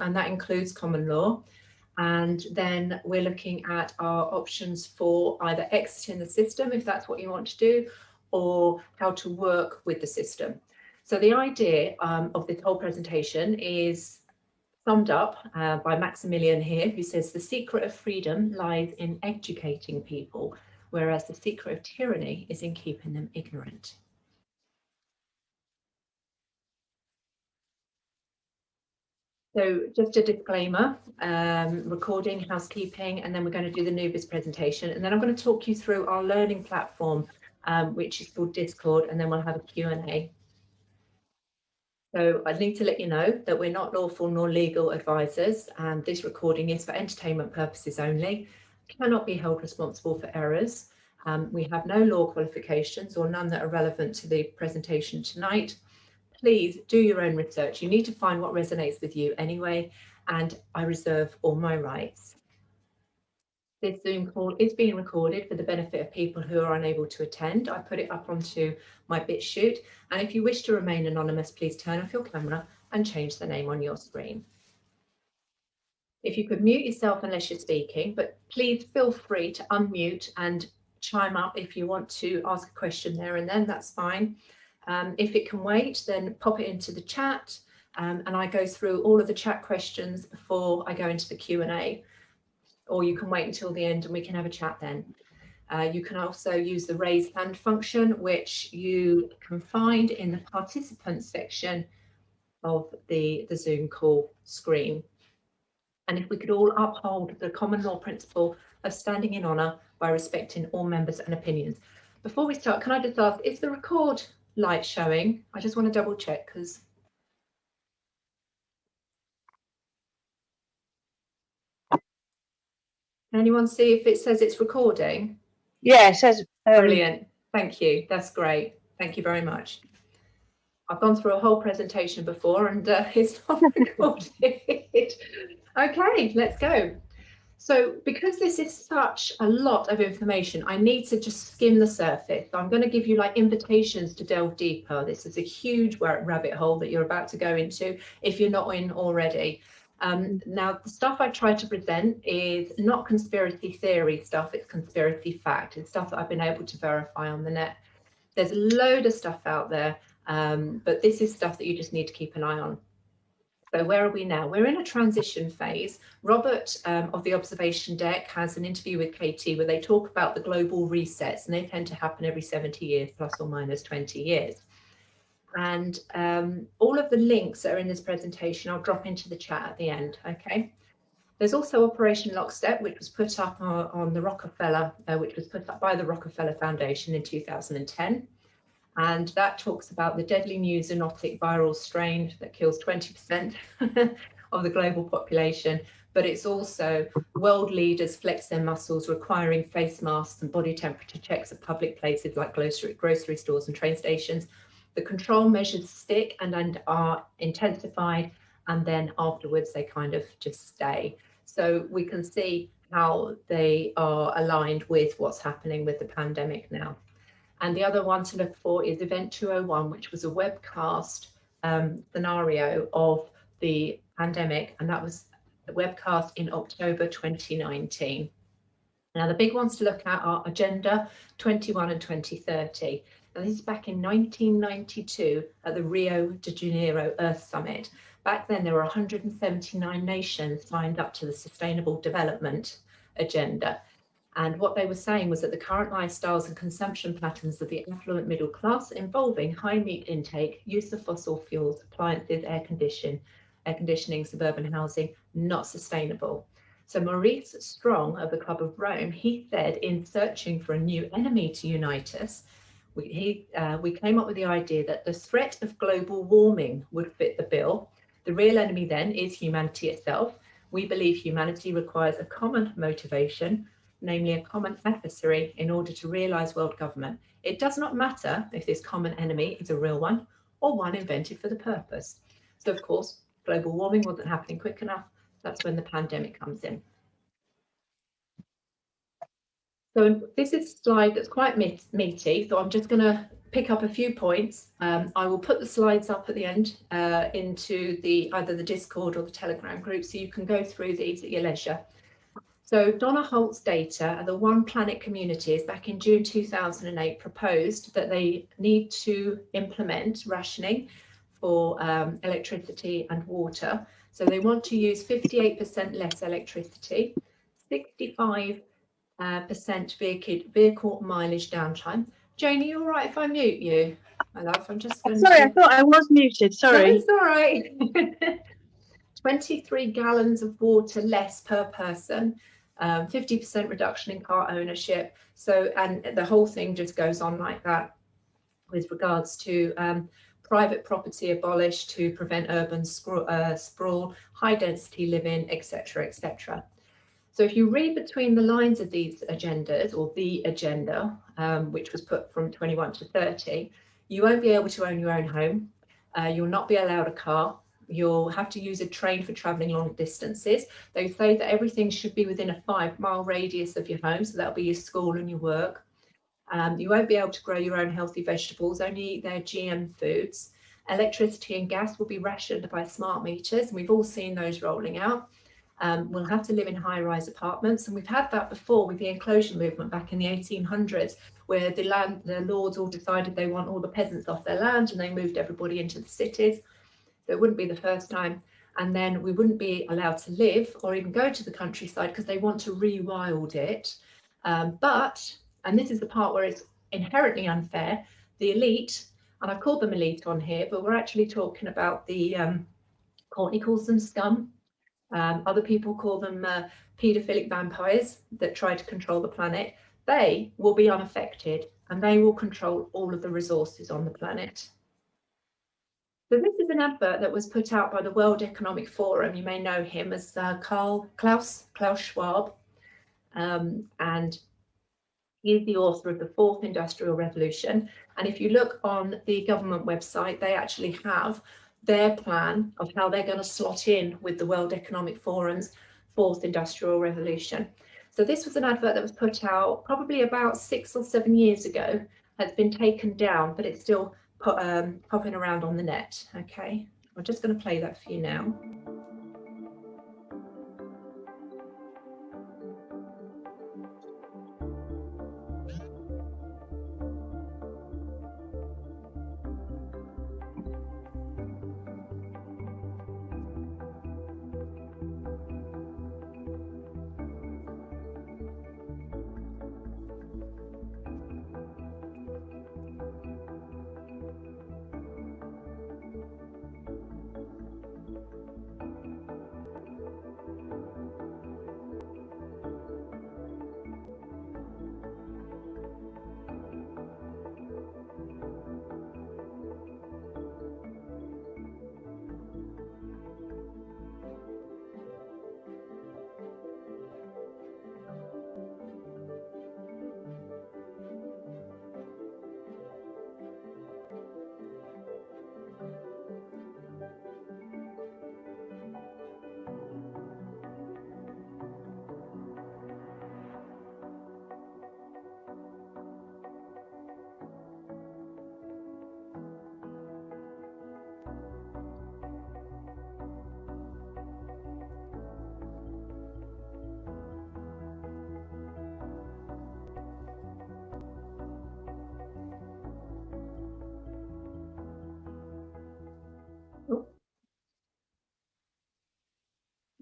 and that includes common law. And then we're looking at our options for either exiting the system, if that's what you want to do, or how to work with the system. So the idea of this whole presentation is summed up by Maximilian here, who says the secret of freedom lies in educating people, whereas the secret of tyranny is in keeping them ignorant. So just a disclaimer, recording, housekeeping, and then we're going to do the Nubis presentation. And then I'm going to talk you through our learning platform, which is called Discord, and then we'll have a Q&A. So I need to let you know that we're not lawful nor legal advisors, and this recording is for entertainment purposes only, cannot be held responsible for errors. We have no law qualifications or none that are relevant to the presentation tonight. Please do your own research. You need to find what resonates with you anyway, and I reserve all my rights. This Zoom call is being recorded for the benefit of people who are unable to attend. I put it up onto my BitChute, and if you wish to remain anonymous, please turn off your camera and change the name on your screen. If you could mute yourself unless you're speaking, but please feel free to unmute and chime up if you want to ask a question there and then, that's fine. If it can wait, then pop it into the chat, and I go through all of the chat questions before I go into the Q&A, or you can wait until the end and we can have a chat then. You can also use the raise hand function, which you can find in the participants section of the Zoom call screen. And if we could all uphold the common law principle of standing in honour by respecting all members and opinions. Before we start, can I just ask, is the record light showing? I just want to double check because can anyone see if it says it's recording? Yeah, it says brilliant. Thank you. That's great. Thank you very much. I've gone through a whole presentation before and it's not recorded. Okay, let's go. So because this is such a lot of information, I need to just skim the surface. So I'm going to give you like invitations to delve deeper. This is a huge rabbit hole that you're about to go into if you're not in already. Now, the stuff I try to present is not conspiracy theory stuff, it's conspiracy fact. It's stuff that I've been able to verify on the net. There's a load of stuff out there, but this is stuff that you just need to keep an eye on. So where are we now? We're in a transition phase. Robert of the observation deck has an interview with KT where they talk about the global resets, and they tend to happen every 70 years, plus or minus 20 years. And all of the links that are in this presentation, I'll drop into the chat at the end, okay? There's also Operation Lockstep, which was put up on the Rockefeller, which was put up by the Rockefeller Foundation in 2010. And that talks about the deadly new zoonotic viral strain that kills 20% of the global population. But it's also world leaders flex their muscles, requiring face masks and body temperature checks at public places like grocery stores and train stations. The control measures stick and are intensified, and then afterwards they kind of just stay. So we can see how they are aligned with what's happening with the pandemic now. And the other one to look for is Event 201, which was a webcast scenario of the pandemic, and that was a webcast in October 2019. Now, the big ones to look at are Agenda 21 and 2030. And this is back in 1992 at the Rio de Janeiro Earth Summit. Back then, there were 179 nations signed up to the Sustainable Development Agenda. And what they were saying was that the current lifestyles and consumption patterns of the affluent middle class, involving high meat intake, use of fossil fuels, appliances, air conditioning, suburban housing, not sustainable. So Maurice Strong of the Club of Rome, he said, in searching for a new enemy to unite us, we came up with the idea that the threat of global warming would fit the bill. The real enemy then is humanity itself. We believe humanity requires a common motivation, namely a common adversary, in order to realise world government. It does not matter if this common enemy is a real one or one invented for the purpose. So of course, global warming wasn't happening quick enough. That's when the pandemic comes in. So this is a slide that's quite meaty, so I'm just going to pick up a few points. I will put the slides up at the end into either the Discord or the Telegram group, so you can go through these at your leisure. So Donna Holt's data, the One Planet communities back in June 2008 proposed that they need to implement rationing for electricity and water. So they want to use 58% less electricity, 65% vehicle mileage downtime. Jane, are you all right if I mute you? My love, I'm just going Sorry, I thought I was muted. Sorry. No, it's all right. 23 gallons of water less per person, 50% reduction in car ownership. So, and the whole thing just goes on like that with regards to private property abolished to prevent urban sprawl, high density living, etc., etc. So if you read between the lines of these agendas, or the agenda, which was put from 21 to 30, you won't be able to own your own home. You'll not be allowed a car. You'll have to use a train for travelling long distances. They say that everything should be within a 5-mile radius of your home, so that'll be your school and your work. You won't be able to grow your own healthy vegetables, only eat their GM foods. Electricity and gas will be rationed by smart meters, and we've all seen those rolling out. We'll have to live in high-rise apartments, and we've had that before with the enclosure movement back in the 1800s, where the lords all decided they want all the peasants off their land, and they moved everybody into the cities. So it wouldn't be the first time. And then we wouldn't be allowed to live or even go to the countryside because they want to rewild it. And this is the part where it's inherently unfair, the elite, and I've called them elite on here, but we're actually talking about the, Courtney calls them scum. Other people call them paedophilic vampires that try to control the planet. They will be unaffected and they will control all of the resources on the planet. So this is an advert that was put out by the World Economic Forum. You may know him as Klaus Schwab, and he's the author of the Fourth Industrial Revolution. And if you look on the government website, they actually have their plan of how they're going to slot in with the World Economic Forum's Fourth Industrial Revolution. So this was an advert that was put out probably about 6 or 7 years ago, has been taken down, but it's still popping around on the net. Okay, I'm just going to play that for you now.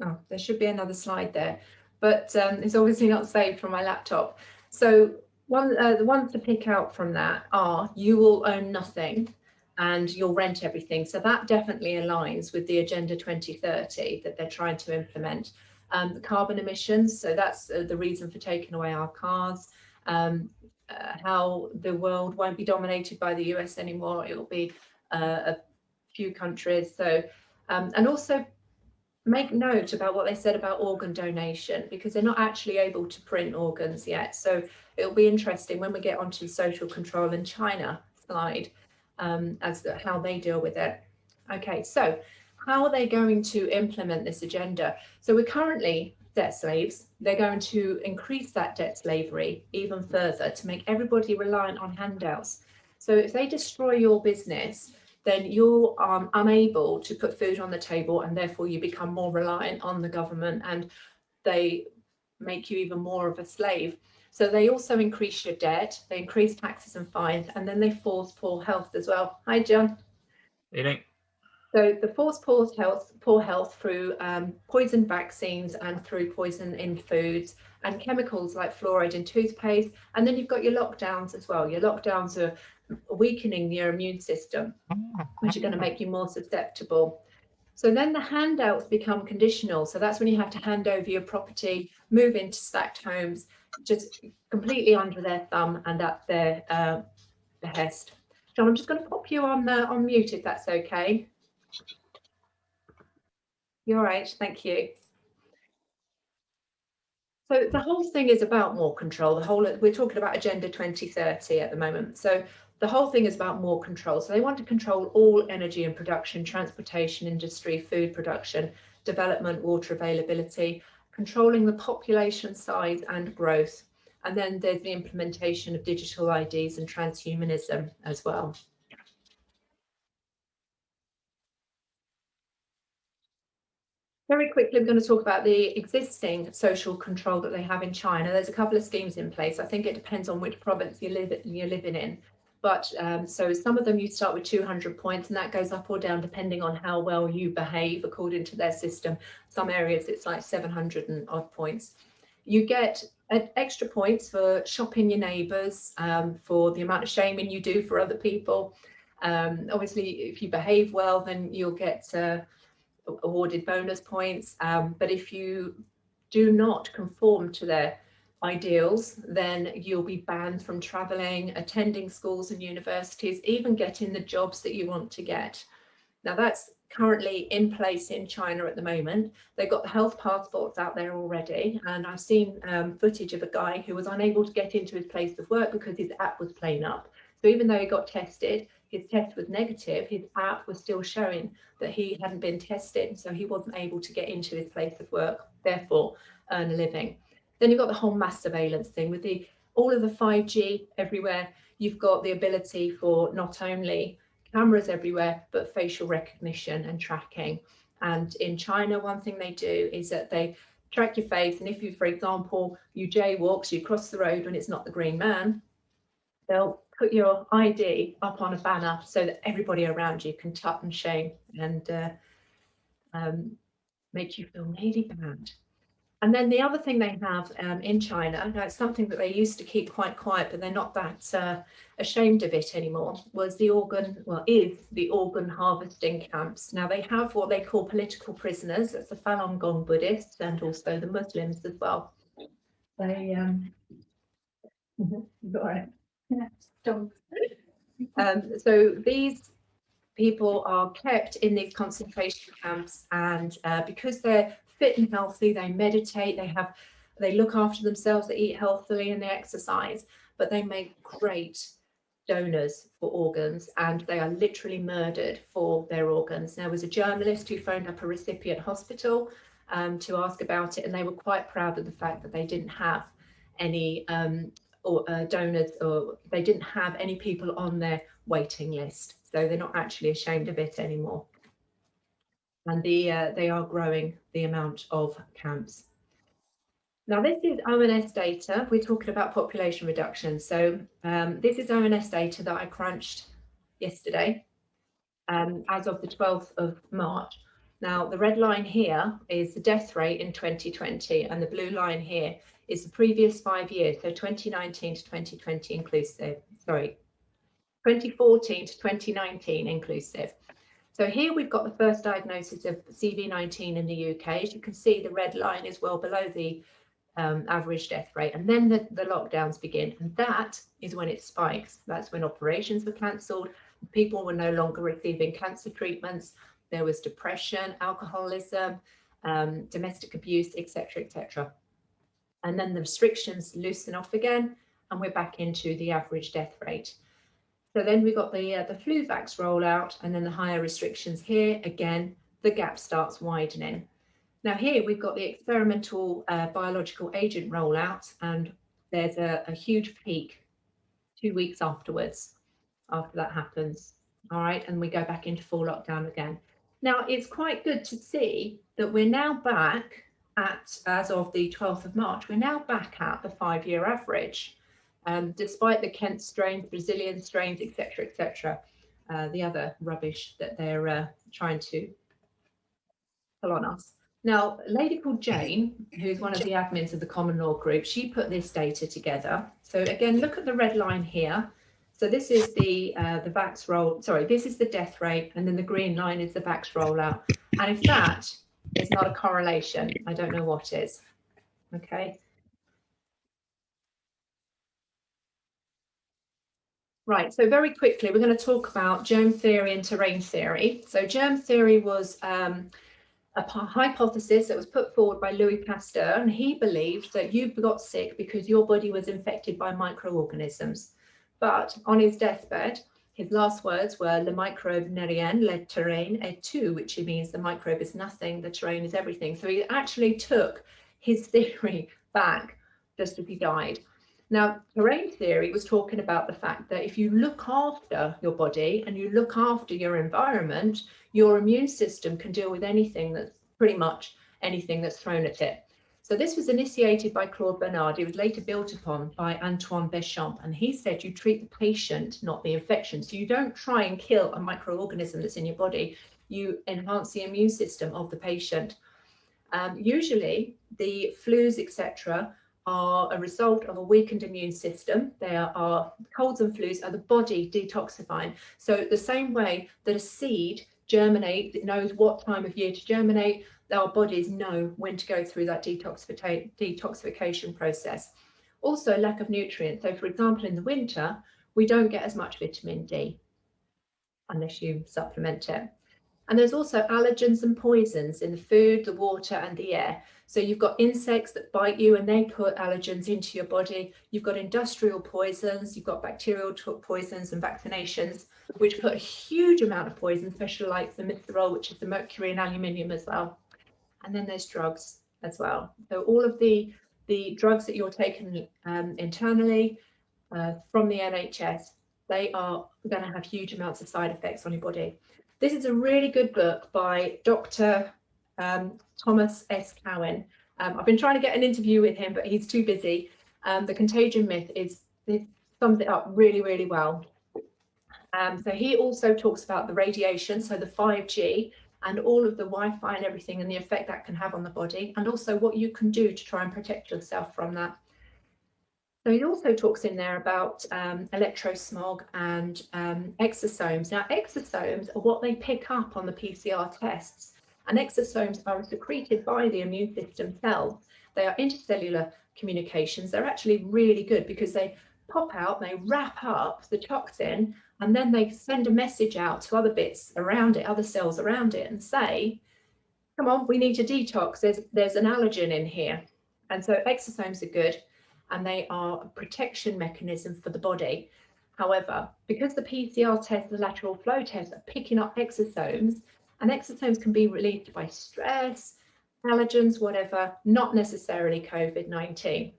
Oh, there should be another slide there, but it's obviously not saved from my laptop. So the ones to pick out from that are you will own nothing and you'll rent everything. So that definitely aligns with the Agenda 2030 that they're trying to implement. The carbon emissions, so that's the reason for taking away our cars. How the world won't be dominated by the US anymore, it will be a few countries. So and also make note about what they said about organ donation, because they're not actually able to print organs yet. So it'll be interesting when we get onto social control in China slide as to how they deal with it. Okay, so how are they going to implement this agenda? So we're currently debt slaves. They're going to increase that debt slavery even further to make everybody reliant on handouts. So if they destroy your business, then you're unable to put food on the table, and therefore you become more reliant on the government, and they make you even more of a slave. So they also increase your debt, they increase taxes and fines, and then they force poor health as well. Hi, John. Eating. So the forced poor health through poison vaccines and through poison in foods and chemicals like fluoride in toothpaste. And then you've got your lockdowns as well. Your lockdowns are weakening your immune system, which are going to make you more susceptible. So then the handouts become conditional. So that's when you have to hand over your property, move into stacked homes, just completely under their thumb and at their behest. John, I'm just going to pop you on mute if that's okay. You're right, thank you. So the whole thing is about more control. We're talking about Agenda 2030 at the moment. So the whole thing is about more control. So they want to control all energy and production, transportation, industry, food production, development, water availability, controlling the population size and growth. And then there's the implementation of digital IDs and transhumanism as well. Very quickly, I'm going to talk about the existing social control that they have in China. There's a couple of schemes in place. I think it depends on which province you're living in. But so some of them you start with 200 points, and that goes up or down depending on how well you behave according to their system. Some areas it's like 700 and odd points. You get extra points for shopping your neighbours, for the amount of shaming you do for other people. Obviously, if you behave well, then you'll get awarded bonus points, but if you do not conform to their ideals, then you'll be banned from traveling, attending schools and universities, even getting the jobs that you want to get. Now that's currently in place in China at the moment. They've got the health passports out there already, and I've seen footage of a guy who was unable to get into his place of work because his app was playing up. So even though he got tested, his test was negative, his app was still showing that he hadn't been tested, so he wasn't able to get into his place of work, therefore earn a living. Then you've got the whole mass surveillance thing with all of the 5G everywhere. You've got the ability for not only cameras everywhere, but facial recognition and tracking. And in China, one thing they do is that they track your face, and if you, for example, you jaywalk, so you cross the road when it's not the green man, they'll put your ID up on a banner so that everybody around you can tut and shame and make you feel really bad. And then the other thing they have in China, now it's something that they used to keep quite quiet, but they're not that ashamed of it anymore, is the organ harvesting camps. Now they have what they call political prisoners, that's the Falun Gong Buddhists and also the Muslims as well. They, all right. So these people are kept in these concentration camps, and because they're fit and healthy, they meditate, they look after themselves, they eat healthily and they exercise, but they make great donors for organs, and they are literally murdered for their organs. There was a journalist who phoned up a recipient hospital to ask about it, and they were quite proud of the fact that they didn't have any donors, or they didn't have any people on their waiting list, so they're not actually ashamed of it anymore. And they are growing the amount of camps. Now this is ONS data. We're talking about population reduction. So this is ONS data that I crunched yesterday as of the 12th of March. Now the red line here is the death rate in 2020, and the blue line here is the previous 5 years, so 2019 to 2020 inclusive, sorry, 2014 to 2019 inclusive. So here we've got the first diagnosis of CV19 in the UK. As you can see, the red line is well below the average death rate, and then the lockdowns begin, and that is when it spikes. That's when operations were cancelled, people were no longer receiving cancer treatments, there was depression, alcoholism, domestic abuse, etc., etc. And then the restrictions loosen off again, and we're back into the average death rate. So then we got the flu vax rollout, and then the higher restrictions here. Again, the gap starts widening. Now here we've got the experimental biological agent rollout, and there's a huge peak 2 weeks afterwards. after that happens. All right, and we go back into full lockdown again. Now, it's quite good to see that we're now back at, as of the 12th of March, we're now back at the 5-year average, despite the Kent strains, Brazilian strains, etc., the other rubbish that they're trying to pull on us. Now, a lady called Jane, who's one of the admins of the Common Law Group, she put this data together. So again, look at the red line here. So this is the vax roll, sorry, this is the death rate, and then the green line is the vax rollout. And if that is not a correlation, I don't know what is. Okay. Right, so very quickly, we're going to talk about germ theory and terrain theory. So germ theory was a hypothesis that was put forward by Louis Pasteur, and he believed that you got sick because your body was infected by microorganisms. But on his deathbed, his last words were "Le microbe n'est rien, le terrain est tout," which means the microbe is nothing, the terrain is everything. So he actually took his theory back just as he died. Now, terrain theory was talking about the fact that if you look after your body and you look after your environment, your immune system can deal with anything, that's pretty much anything that's thrown at it. So this was initiated by Claude Bernard. It was later built upon by Antoine Béchamp, and he said you treat the patient, not the infection. So you don't try and kill a microorganism that's in your body, you enhance the immune system of the patient. Usually the flus, etc., are a result of a weakened immune system. They are colds and flus are the body detoxifying. So the same way that a seed germinates, it knows what time of year to germinate, our bodies know when to go through that detoxification process. Also, lack of nutrients. So for example, in the winter, we don't get as much vitamin D unless you supplement it. And there's also allergens and poisons in the food, the water, and the air. So you've got insects that bite you and they put allergens into your body. You've got industrial poisons, you've got bacterial poisons and vaccinations, which put a huge amount of poison, especially like the mithril, which is the mercury and aluminium as well. And then there's drugs as well. So all of the drugs that you're taking internally from the NHS, they are going to have huge amounts of side effects on your body. This is a really good book by Dr. Thomas S. Cowan. I've been trying to get an interview with him, but he's too busy. The Contagion Myth it sums it up really, really well. So he also talks about the radiation, so the 5G, and all of the Wi-Fi and everything, and the effect that can have on the body, and also what you can do to try and protect yourself from that. So he also talks in there about electrosmog and exosomes. Now, exosomes are what they pick up on the PCR tests, and exosomes are secreted by the immune system cells. They are intercellular communications. They're actually really good because they pop out, they wrap up the toxin, and then they send a message out to other bits around it, other cells around it, and say, come on, we need to detox. There's an allergen in here. And so exosomes are good, and they are a protection mechanism for the body. However, because the PCR test, the lateral flow test, are picking up exosomes, and exosomes can be released by stress, allergens, whatever, not necessarily COVID-19.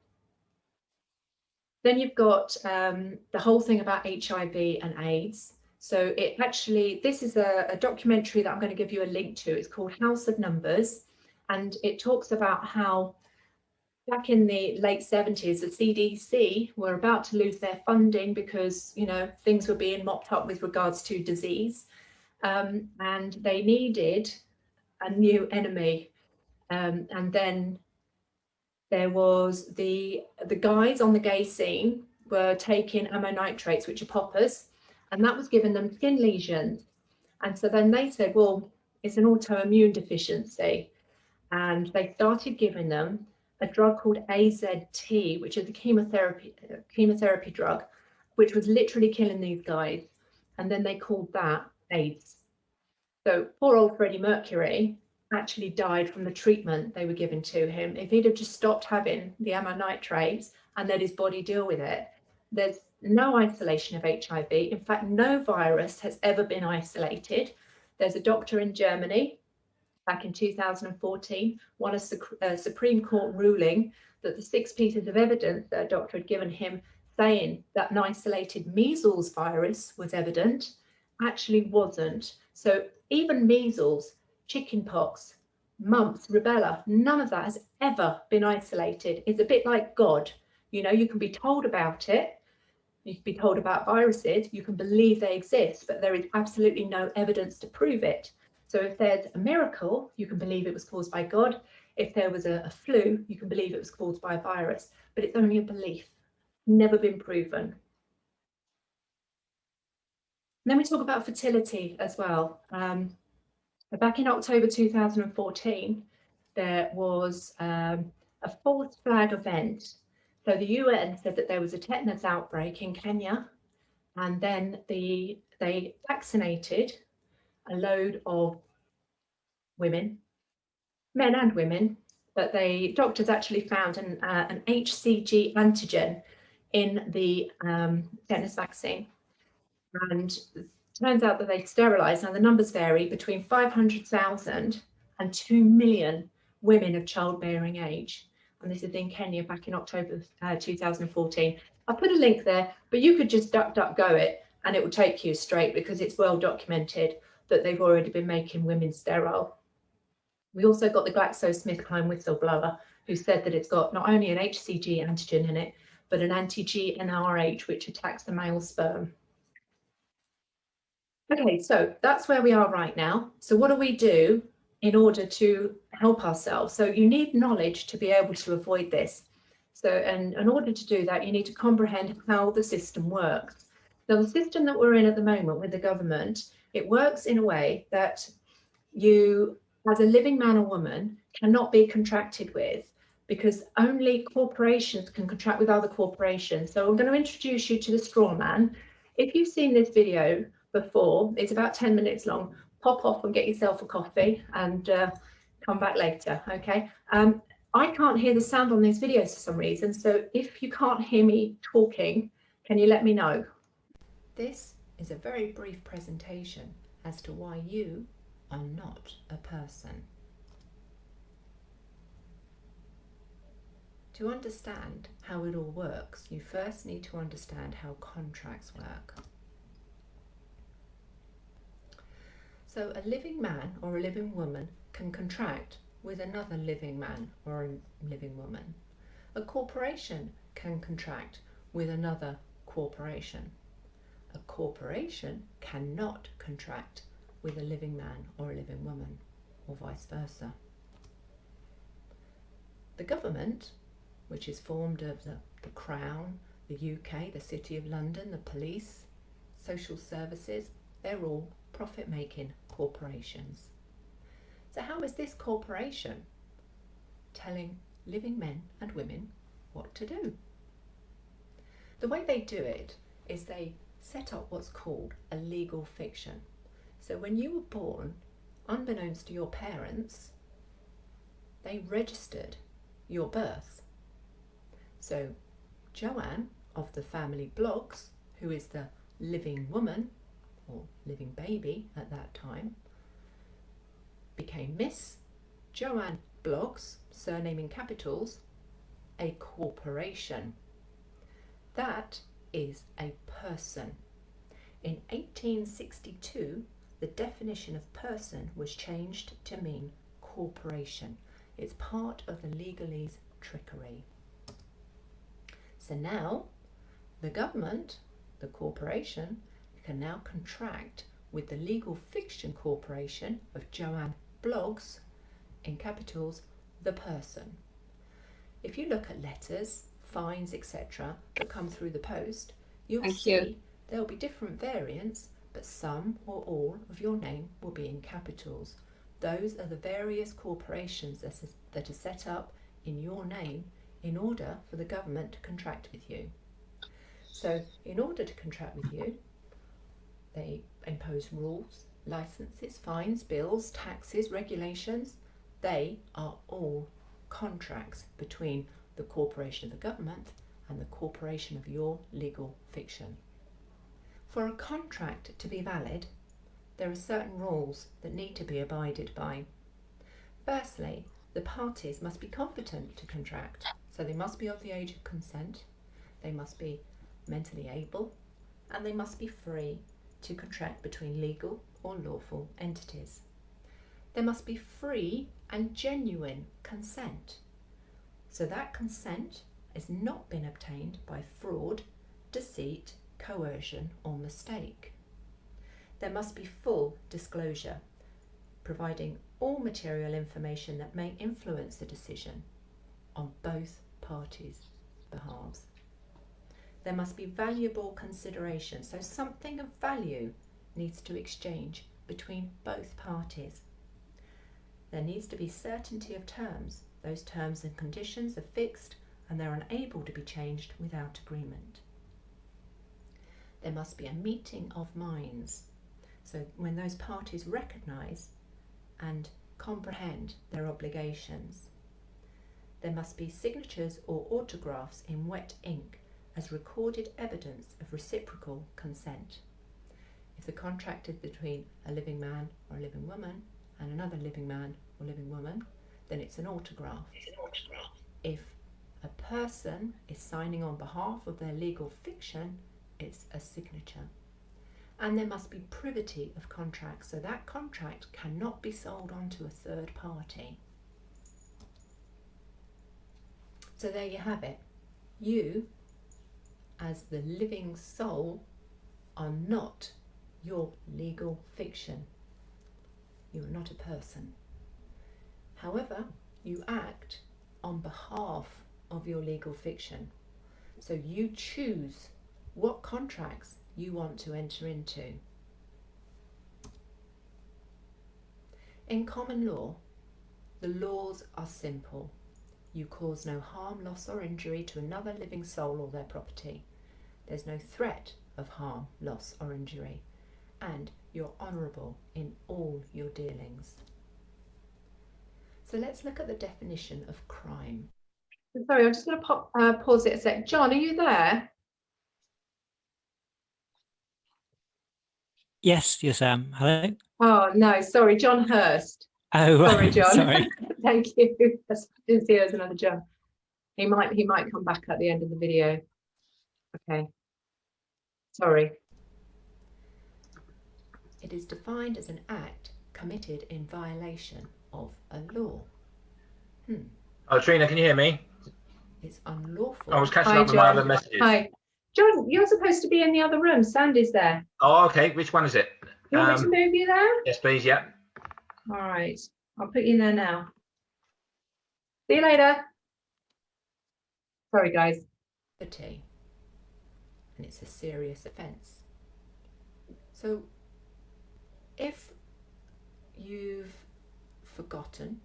Then you've got the whole thing about HIV and AIDS. So it actually, this is a documentary that I'm going to give you a link to. It's called House of Numbers, and it talks about how back in the late 70s, the CDC were about to lose their funding because, you know, things were being mopped up with regards to disease, and they needed a new enemy. And then there was the guys on the gay scene were taking ammonitrates, which are poppers, and that was giving them skin lesions. And so then they said, well, it's an autoimmune deficiency. And they started giving them a drug called AZT, which is a chemotherapy drug, which was literally killing these guys. And then they called that AIDS. So poor old Freddie Mercury actually died from the treatment they were giving to him. If he'd have just stopped having the ammonitrates and let his body deal with it, there's no isolation of HIV. In fact, no virus has ever been isolated. There's a doctor in Germany back in 2014, won a Supreme Court ruling that the 6 pieces of evidence that a doctor had given him saying that an isolated measles virus was evident actually wasn't. So even measles, chickenpox, mumps, rubella, none of that has ever been isolated. It's a bit like God. You know, you can be told about it. You can be told about viruses. You can believe they exist, but there is absolutely no evidence to prove it. So if there's a miracle, you can believe it was caused by God. If there was a flu, you can believe it was caused by a virus, but it's only a belief, never been proven. Then we talk about fertility as well. Back in October 2014, there was a false flag event. So the UN said that there was a tetanus outbreak in Kenya, and then they vaccinated a load of women, men and women, but doctors actually found an HCG antigen in the tetanus vaccine. And it turns out that they sterilised, now the numbers vary, between 500,000 and 2 million women of childbearing age. And this is in Kenya back in October 2014. I'll put a link there, but you could just DuckDuckGo it and it will take you straight, because it's well documented that they've already been making women sterile. We also got the GlaxoSmithKline whistleblower who said that it's got not only an HCG antigen in it, but an anti-GnRH, which attacks the male sperm. Okay, so that's where we are right now. So what do we do in order to help ourselves? So you need knowledge to be able to avoid this. So, and in order to do that, you need to comprehend how the system works. Now, the system that we're in at the moment with the government, it works in a way that you, as a living man or woman, cannot be contracted with, because only corporations can contract with other corporations. So I'm going to introduce you to the straw man. If you've seen this video before, it's about 10 minutes long. Pop off and get yourself a coffee and come back later, okay? I can't hear the sound on these videos for some reason, so if you can't hear me talking, can you let me know? This is a very brief presentation as to why you are not a person. To understand how it all works, you first need to understand how contracts work. So a living man or a living woman can contract with another living man or a living woman. A corporation can contract with another corporation. A corporation cannot contract with a living man or a living woman, or vice versa. The government, which is formed of the Crown, the UK, the City of London, the police, social services, they're all profit-making corporations. So how is this corporation telling living men and women what to do? The way they do it is they set up what's called a legal fiction. So when you were born, unbeknownst to your parents, they registered your birth. So Joanne of the family blogs, who is the living woman or living baby at that time, became Miss Joanne Blogs, surname in capitals, a corporation. That is a person. In 1862, the definition of person was changed to mean corporation. It's part of the legalese trickery. So now the government, the corporation, can now contract with the legal fiction corporation of Joanne Blogs, in capitals, the person. If you look at letters, fines, etc. that come through the post, you'll see there'll be different variants, but some or all of your name will be in capitals. Those are the various corporations that are set up in your name in order for the government to contract with you. So in order to contract with you, they impose rules, licenses, fines, bills, taxes, regulations. They are all contracts between the corporation of the government and the corporation of your legal fiction. For a contract to be valid, there are certain rules that need to be abided by. Firstly, the parties must be competent to contract, so they must be of the age of consent, they must be mentally able, and they must be free to contract between legal or lawful entities. There must be free and genuine consent. So that consent has not been obtained by fraud, deceit, coercion or mistake. There must be full disclosure, providing all material information that may influence the decision on both parties' behalves. There must be valuable consideration, so something of value needs to exchange between both parties. There needs to be certainty of terms. Those terms and conditions are fixed and they're unable to be changed without agreement. There must be a meeting of minds, so when those parties recognise and comprehend their obligations. There must be signatures or autographs in wet ink as recorded evidence of reciprocal consent. If the contract is between a living man or a living woman and another living man or living woman, then it's an autograph. If a person is signing on behalf of their legal fiction, it's a signature. And there must be privity of contract, so that contract cannot be sold on to a third party. So there you have it. You, as the living soul, are not your legal fiction. You are not a person. However, you act on behalf of your legal fiction. So you choose what contracts you want to enter into. In common law, the laws are simple. You cause no harm, loss or injury to another living soul or their property. There's no threat of harm, loss or injury, and you're honourable in all your dealings. So let's look at the definition of crime. Sorry, I'm just going to pause it a sec. John, are you there? Yes, hello. Oh no, sorry, John Hurst. Oh, sorry, John. Sorry. Thank you. I didn't see there's another John. He might come back at the end of the video. Okay. Sorry. It is defined as an act committed in violation of a law. Oh, Trina, can you hear me? It's unlawful. I was catching Hi, up with my John. other messages. Hi. John, you're supposed to be in the other room. Sandy's there. Oh, okay. Which one is it? You want me to move you there? Yes, please. Yeah. All right. I'll put you in there now. See you later. Sorry, guys. And it's a serious offence. So if you've forgotten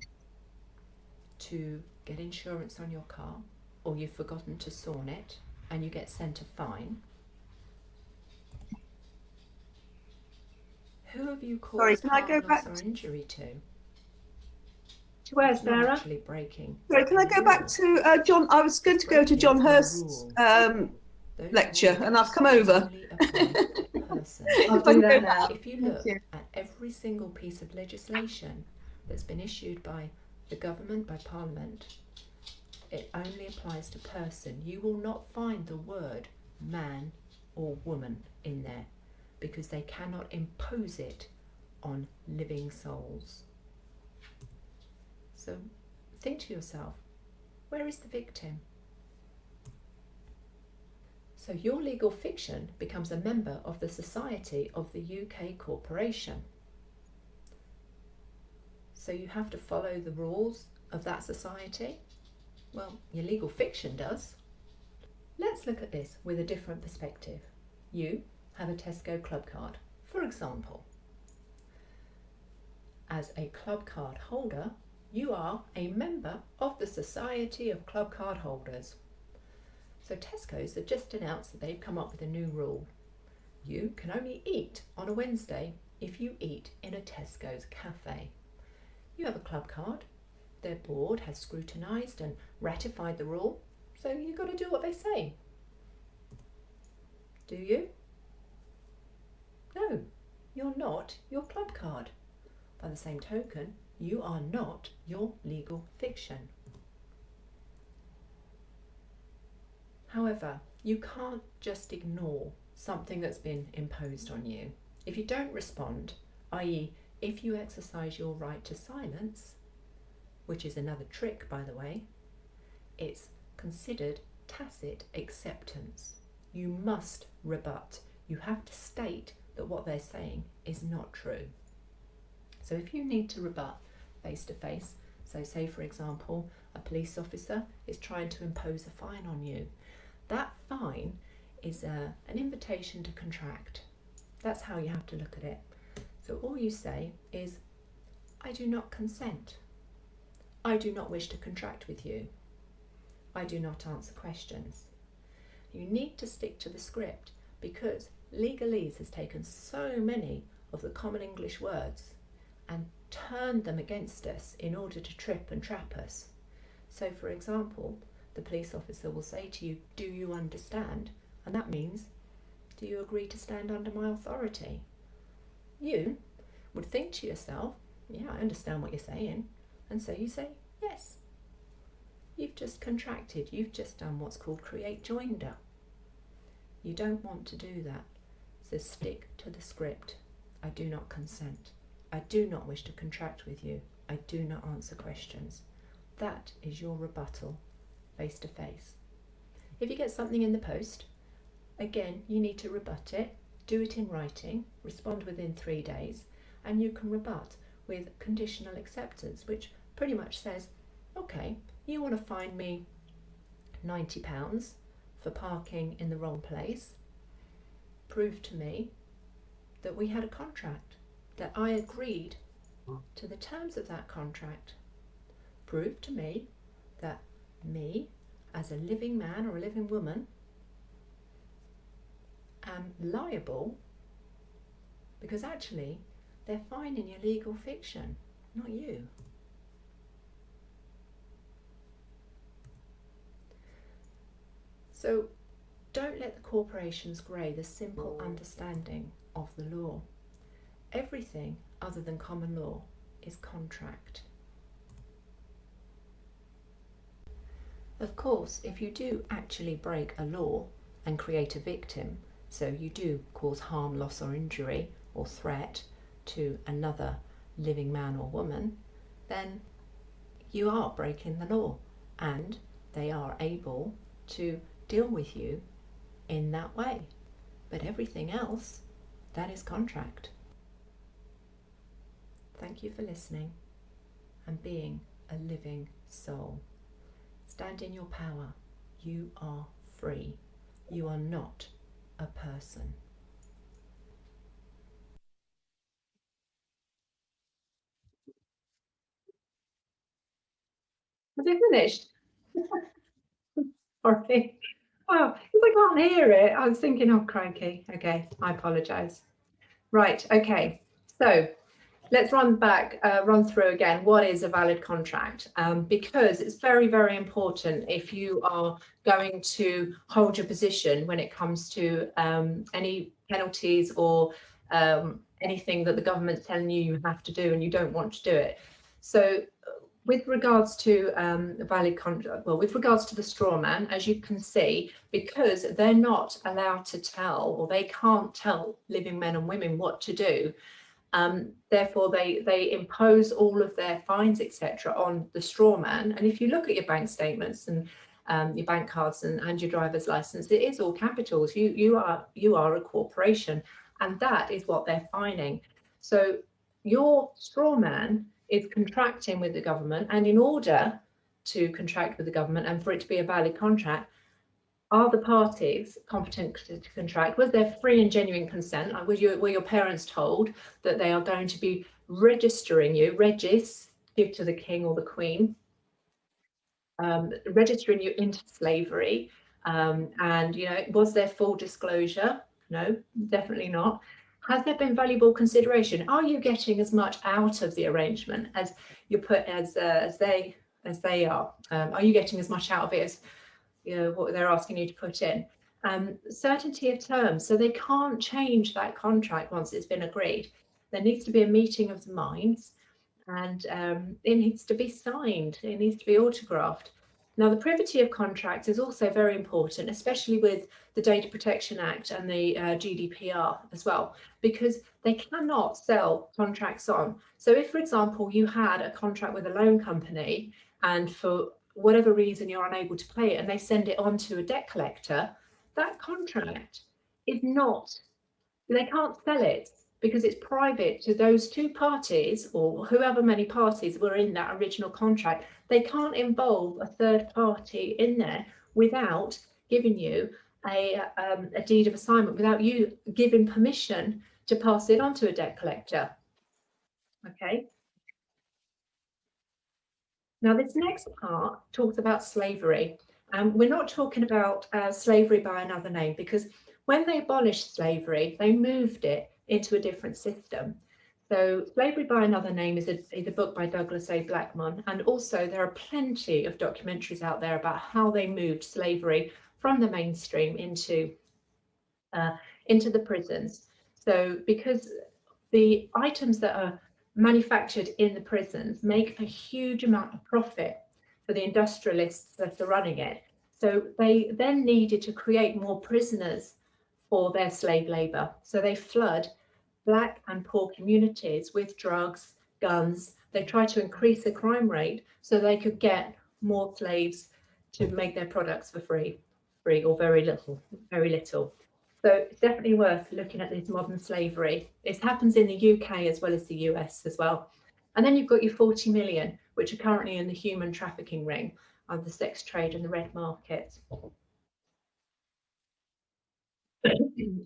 to get insurance on your car, or you've forgotten to sawn it and you get sent a fine, who have you caused harm, loss or injury to? To where, Sarah? Actually breaking. Sorry, can I go back to John? I was going to go to John Hurst's lecture, and I've come over. I'll do that now. If you look at every single piece of legislation that's been issued by the government, by Parliament, it only applies to person. You will not find the word man or woman in there because they cannot impose it on living souls. So think to yourself, where is the victim? So your legal fiction becomes a member of the Society of the UK Corporation. So you have to follow the rules of that society. Well, your legal fiction does. Let's look at this with a different perspective. You have a Tesco club card, for example. As a club card holder, you are a member of the Society of Club Card Holders. So Tesco's have just announced that they've come up with a new rule. You can only eat on a Wednesday if you eat in a Tesco's cafe. You have a club card. Their board has scrutinised and ratified the rule, so you've got to do what they say. Do you? No, you're not your club card. By the same token, you are not your legal fiction. However, you can't just ignore something that's been imposed on you. If you don't respond, i.e. if you exercise your right to silence, which is another trick, by the way, it's considered tacit acceptance. You must rebut. You have to state that what they're saying is not true. So if you need to rebut face to face, so say for example, a police officer is trying to impose a fine on you, that fine is an invitation to contract. That's how you have to look at it. So all you say is, I do not consent. I do not wish to contract with you. I do not answer questions. You need to stick to the script because legalese has taken so many of the common English words and turned them against us in order to trip and trap us. So for example, the police officer will say to you, do you understand? And that means, do you agree to stand under my authority? You would think to yourself, yeah, I understand what you're saying. And so you say, yes. You've just contracted. You've just done what's called create joinder. You don't want to do that. So stick to the script. I do not consent. I do not wish to contract with you. I do not answer questions. That is your rebuttal, face to face. If you get something in the post, again, you need to rebut it, do it in writing, respond within 3 days, and you can rebut with conditional acceptance, which pretty much says, okay, you want to fine me £90 for parking in the wrong place. Prove to me that we had a contract, that I agreed to the terms of that contract. Prove to me that me, as a living man or a living woman, am liable, because actually they're fining your legal fiction, not you. So don't let the corporations grey the simple understanding of the law. Everything other than common law is contract. Of course, if you do actually break a law and create a victim, so you do cause harm, loss or injury or threat to another living man or woman, then you are breaking the law and they are able to deal with you in that way. But everything else, that is contract. Thank you for listening and being a living soul. Stand in your power. You are free. You are not a person. Has it finished? Sorry. Wow, because I can't hear it. I was thinking, oh, crikey. Okay, I apologise. Right, okay. So let's run through again what is a valid contract, because it's very, very important if you are going to hold your position when it comes to any penalties or anything that the government's telling you have to do and you don't want to do it. So with regards to valid contract, well, with regards to the straw man, as you can see, because they're not allowed to tell, or they can't tell living men and women what to do, therefore they impose all of their fines, etc., on the straw man. And if you look at your bank statements and your bank cards and your driver's license, it is all capitals. You are a corporation, and that is what they're fining. So your straw man is contracting with the government, and in order to contract with the government and for it to be a valid contract, are the parties competent to contract? Was there free and genuine consent? Were your parents told that they are going to be registering you, give to the king or the queen, registering you into slavery? And, you know, was there full disclosure? No, definitely not. Has there been valuable consideration? Are you getting as much out of the arrangement as you put as they are? Are you getting as much out of it as, you know, what they're asking you to put in? Certainty of terms, so they can't change that contract once it's been agreed. There needs to be a meeting of the minds, and it needs to be signed, it needs to be autographed. Now, the privity of contracts is also very important, especially with the Data Protection Act and the GDPR as well, because they cannot sell contracts on. So if, for example, you had a contract with a loan company and for whatever reason you're unable to pay it and they send it on to a debt collector, that contract is not, they can't sell it because it's private to those two parties or whoever many parties were in that original contract. They can't involve a third party in there without giving you a deed of assignment, without you giving permission to pass it on to a debt collector. Okay. Now, this next part talks about slavery. And we're not talking about slavery by another name, because when they abolished slavery, they moved it into a different system. So Slavery by Another Name is a book by Douglas A. Blackmun. And also there are plenty of documentaries out there about how they moved slavery from the mainstream into the prisons. So because the items that are manufactured in the prisons make a huge amount of profit for the industrialists that are running it. So they then needed to create more prisoners for their slave labor. So they flood Black and poor communities with drugs, guns. They try to increase the crime rate so they could get more slaves to make their products for free or very little. So it's definitely worth looking at this modern slavery. It happens in the UK as well as the US as well. And then you've got your 40 million, which are currently in the human trafficking ring of the sex trade and the red market.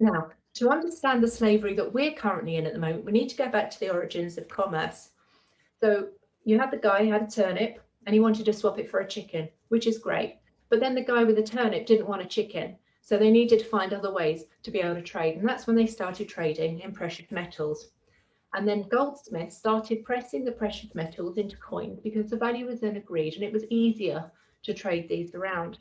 Now, to understand the slavery that we're currently in at the moment, we need to go back to the origins of commerce. So you had the guy who had a turnip and he wanted to swap it for a chicken, which is great. But then the guy with the turnip didn't want a chicken. So they needed to find other ways to be able to trade. And that's when they started trading in precious metals. And then goldsmiths started pressing the precious metals into coins because the value was then agreed and it was easier to trade these around.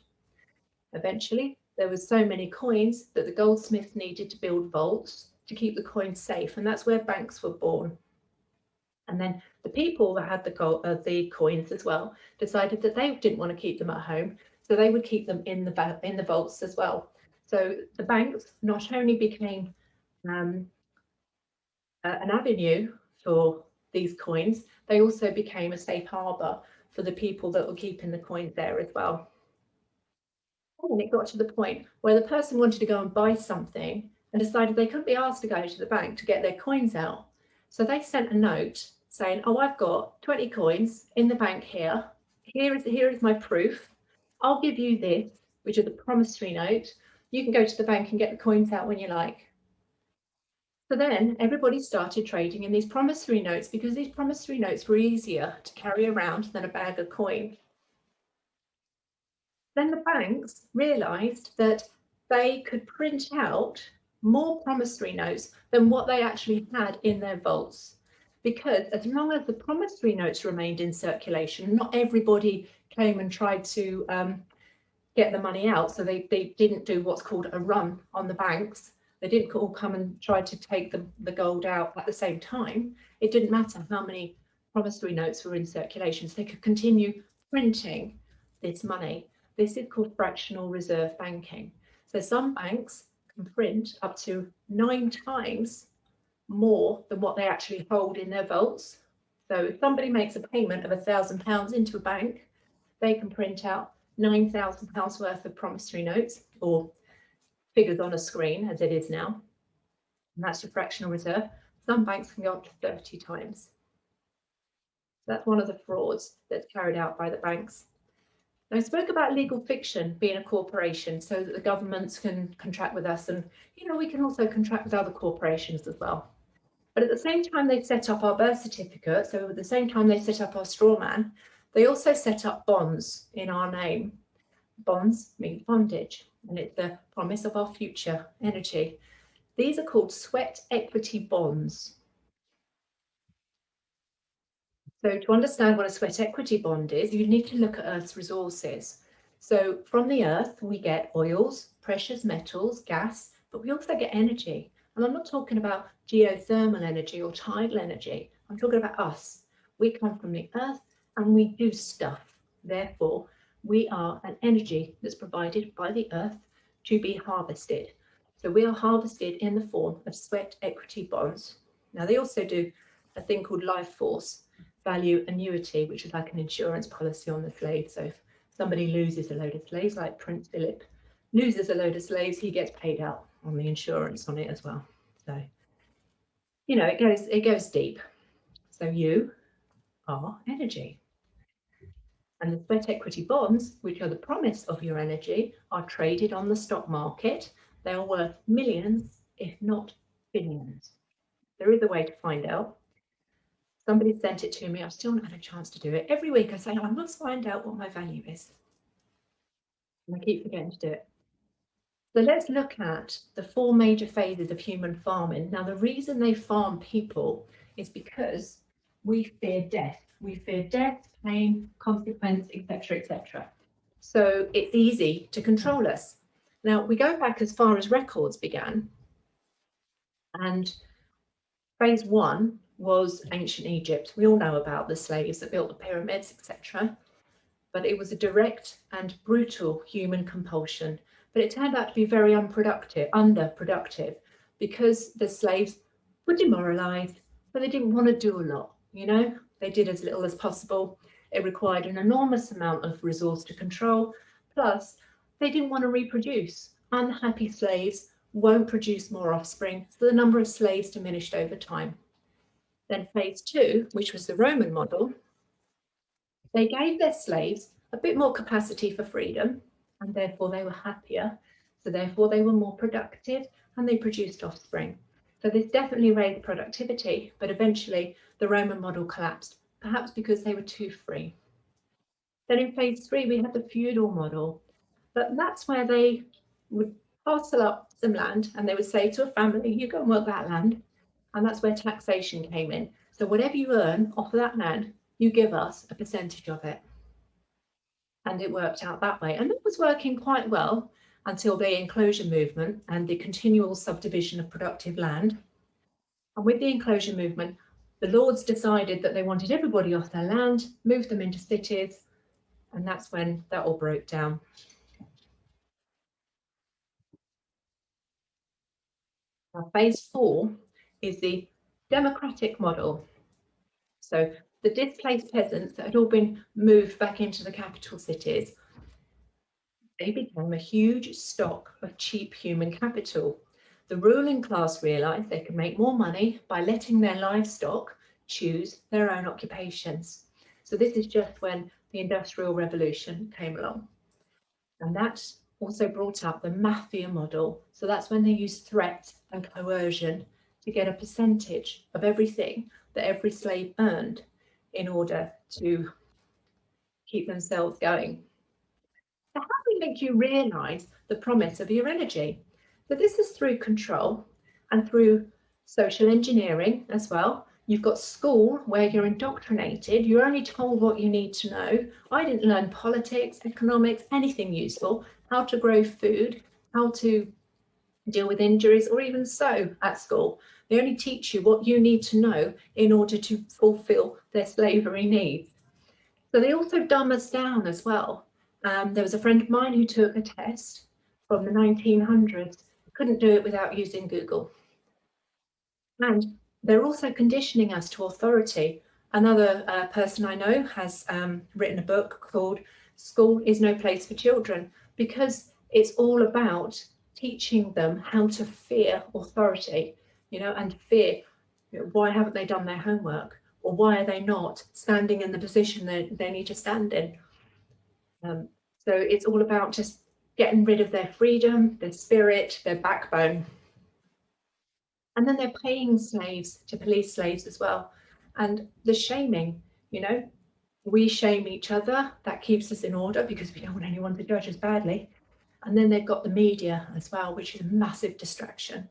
Eventually, there was so many coins that the goldsmiths needed to build vaults to keep the coins safe, and that's where banks were born. And then the people that had the coins as well decided that they didn't want to keep them at home, so they would keep them in the vaults as well. So the banks not only became an avenue for these coins, they also became a safe harbour for the people that were keeping the coins there as well. And it got to the point where the person wanted to go and buy something and decided they couldn't be asked to go to the bank to get their coins out. So they sent a note saying, oh, I've got 20 coins in the bank here. Here is my proof. I'll give you this, which is a promissory note. You can go to the bank and get the coins out when you like. So then everybody started trading in these promissory notes because these promissory notes were easier to carry around than a bag of coin. Then the banks realised that they could print out more promissory notes than what they actually had in their vaults. Because as long as the promissory notes remained in circulation, not everybody came and tried to get the money out. So they didn't do what's called a run on the banks. They didn't all come and try to take the gold out at the same time. It didn't matter how many promissory notes were in circulation. So they could continue printing this money. This is called fractional reserve banking. So some banks can print up to 9 times more than what they actually hold in their vaults. So if somebody makes a payment of £1,000 into a bank, they can print out £9,000 worth of promissory notes, or figures on a screen as it is now. And that's your fractional reserve. Some banks can go up to 30 times. So that's one of the frauds that's carried out by the banks. Now, I spoke about legal fiction being a corporation so that the governments can contract with us, and we can also contract with other corporations as well. But at the same time they set up our birth certificate, so at the same time they set up our straw man, they also set up bonds in our name. Bonds mean bondage, and it's the promise of our future energy. These are called sweat equity bonds. So to understand what a sweat equity bond is, you need to look at Earth's resources. So from the Earth, we get oils, precious metals, gas, but we also get energy. And I'm not talking about geothermal energy or tidal energy. I'm talking about us. We come from the Earth and we do stuff. Therefore, we are an energy that's provided by the earth to be harvested. So we are harvested in the form of sweat equity bonds. Now they also do a thing called life force value annuity, which is like an insurance policy on the slave. So if somebody loses a load of slaves, like Prince Philip loses a load of slaves, he gets paid out on the insurance on it as well. So, you know, it goes deep. So you are energy. And the sweat equity bonds, which are the promise of your energy, are traded on the stock market. They are worth millions, if not billions. There is a way to find out. Somebody sent it to me. I've still not had a chance to do it. Every week I say, I must find out what my value is. And I keep forgetting to do it. So let's look at the 4 major phases of human farming. Now, the reason they farm people is because we fear death. We fear death, pain, consequence, etc., etc. So it's easy to control us. Now, we go back as far as records began, and phase 1 was ancient Egypt. We all know about the slaves that built the pyramids, etc. But it was a direct and brutal human compulsion. But it turned out to be very underproductive, because the slaves were demoralized, but they didn't want to do a lot, you know? They did as little as possible. It required an enormous amount of resource to control, plus they didn't want to reproduce. Unhappy slaves won't produce more offspring, so the number of slaves diminished over time. Then phase 2, which was the Roman model, they gave their slaves a bit more capacity for freedom, and therefore they were happier. So therefore they were more productive, and they produced offspring. So this definitely raised productivity, but eventually the Roman model collapsed, perhaps because they were too free. Then in phase 3, we had the feudal model, but that's where they would parcel up some land and they would say to a family, you go and work that land. And that's where taxation came in. So whatever you earn off of that land, you give us a percentage of it. And it worked out that way. And it was working quite well until the enclosure movement and the continual subdivision of productive land. And with the enclosure movement, the lords decided that they wanted everybody off their land, moved them into cities, and that's when that all broke down. Now, phase 4 is the democratic model. So the displaced peasants that had all been moved back into the capital cities, they became a huge stock of cheap human capital. The ruling class realised they could make more money by letting their livestock choose their own occupations. So this is just when the Industrial Revolution came along. And that also brought up the mafia model. So that's when they used threat and coercion to get a percentage of everything that every slave earned in order to keep themselves going. So how do we make you realise the promise of your energy? So this is through control and through social engineering as well. You've got school where you're indoctrinated. You're only told what you need to know. I didn't learn politics, economics, anything useful, how to grow food, how to deal with injuries, or even sew at school. They only teach you what you need to know in order to fulfill their slavery needs. So they also dumb us down as well. There was a friend of mine who took a test from the 1900s, couldn't do it without using Google. And they're also conditioning us to authority. Another person I know has written a book called School is No Place for Children, because it's all about teaching them how to fear authority, you know, and fear, you know, why haven't they done their homework, or why are they not standing in the position they need to stand in. So it's all about just getting rid of their freedom, their spirit, their backbone. And then they're paying slaves to police slaves as well. And the shaming, you know, we shame each other. That keeps us in order because we don't want anyone to judge us badly. And then they've got the media as well, which is a massive distraction.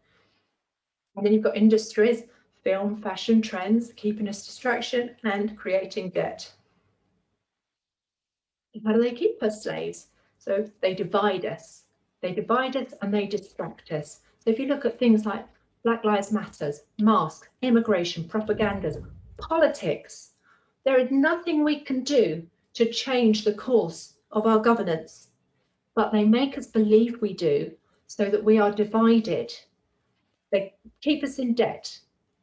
And then you've got industries, film, fashion, trends, keeping us distraction and creating debt. And how do they keep us slaves? So they divide us. They divide us and they distract us. So if you look at things like Black Lives Matters, masks, immigration, propagandas, politics, there is nothing we can do to change the course of our governance, but they make us believe we do so that we are divided. They keep us in debt.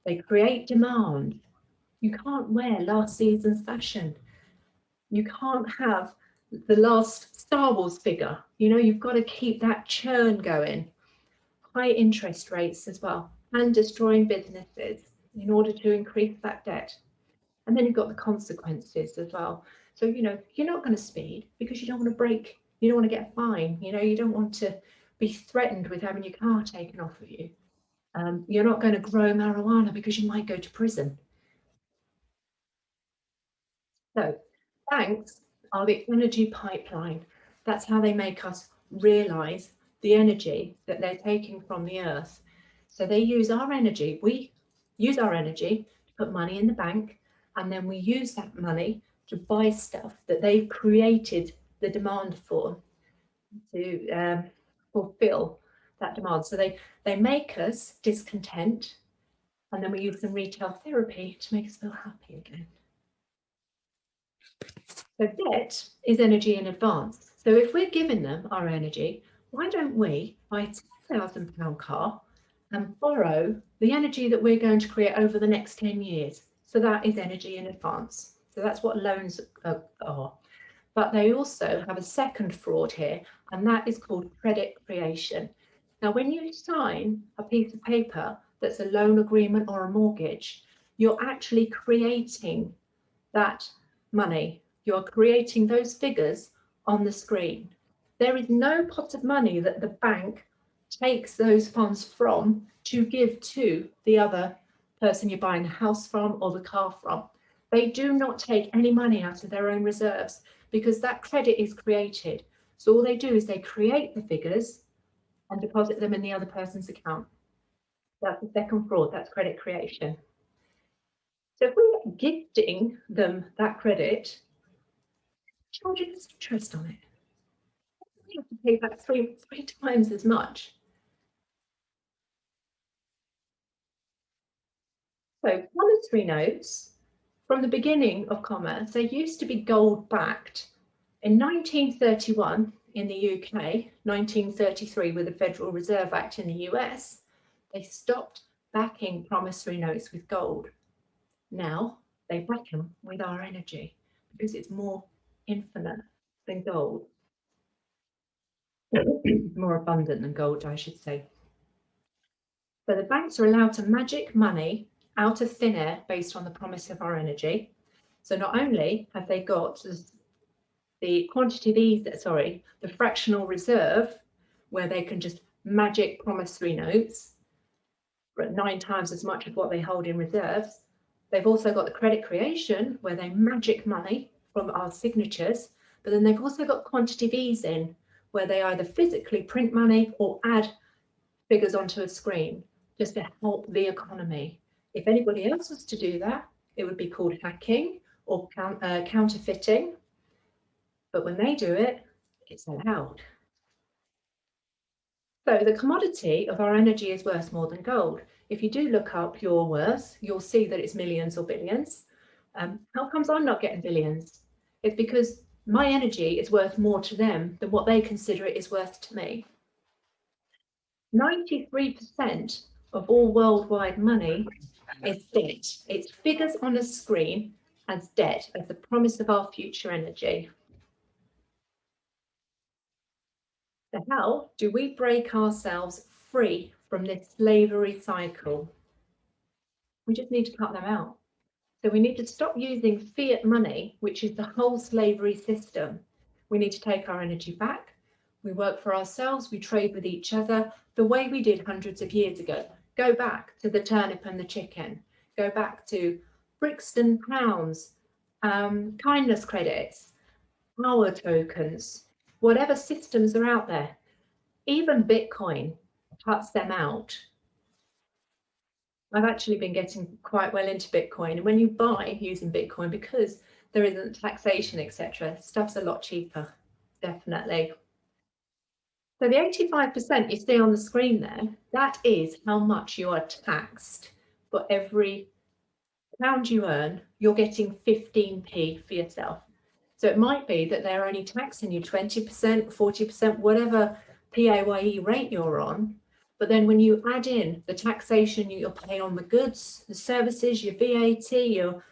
They create demand. You can't wear last season's fashion. You can't have the last Star Wars figure. You know, you've got to keep that churn going. High interest rates as well, and destroying businesses in order to increase that debt. And then you've got the consequences as well. So, you know, you're not going to speed because you don't want to break, you don't want to get a fine, you know, you don't want to be threatened with having your car taken off of you. You're not going to grow marijuana because you might go to prison. So banks are the energy pipeline. That's how they make us realize the energy that they're taking from the earth. So they use our energy. We use our energy to put money in the bank, and then we use that money to buy stuff that they've created the demand for, to fulfill that demand. So they make us discontent, and then we use some retail therapy to make us feel happy again. So debt is energy in advance. So if we're giving them our energy, why don't we buy a £10,000 car and borrow the energy that we're going to create over the next 10 years? So that is energy in advance. So that's what loans are. But they also have a second fraud here, and that is called credit creation. Now, when you sign a piece of paper that's a loan agreement or a mortgage, you're actually creating that money. You're creating those figures on the screen. There is no pot of money that the bank takes those funds from to give to the other person you're buying the house from or the car from. They do not take any money out of their own reserves because that credit is created. So all they do is they create the figures and deposit them in the other person's account. That's the second fraud, that's credit creation. So if we're gifting them that credit, charging us interest on it, we have to pay back three times as much. So promissory notes, from the beginning of commerce, they used to be gold backed. In 1931 in the UK, 1933 with the Federal Reserve Act in the US, they stopped backing promissory notes with gold. Now they back them with our energy because it's more infinite than gold. More abundant than gold, I should say. So the banks are allowed to magic money out of thin air based on the promise of our energy. So not only have they got the quantity of ease, the fractional reserve, where they can just magic promissory notes, but 9 times as much as what they hold in reserves. They've also got the credit creation, where they magic money from our signatures, but then they've also got quantity of ease in, where they either physically print money or add figures onto a screen just to help the economy. If anybody else was to do that, it would be called hacking or counterfeiting. But when they do it, it's allowed. So the commodity of our energy is worth more than gold. If you do look up your worth, you'll see that it's millions or billions. How comes I'm not getting billions? It's because my energy is worth more to them than what they consider it is worth to me. 93% of all worldwide money is debt. It's figures on a screen as debt, as the promise of our future energy. So how do we break ourselves free from this slavery cycle? We just need to cut them out. So we need to stop using fiat money, which is the whole slavery system. We need to take our energy back. We work for ourselves, we trade with each other the way we did hundreds of years ago. Go back to the turnip and the chicken. Go back to Brixton crowns, kindness credits, power tokens, whatever systems are out there. Even Bitcoin cuts them out. I've actually been getting quite well into Bitcoin, and when you buy using Bitcoin, because there isn't taxation, etc., stuff's a lot cheaper, definitely. So the 85% you see on the screen there, that is how much you are taxed. For every pound you earn, you're getting 15p for yourself. So it might be that they're only taxing you 20%, 40%, whatever PAYE rate you're on. But then when you add in the taxation you'll pay on the goods, the services, your VAT, your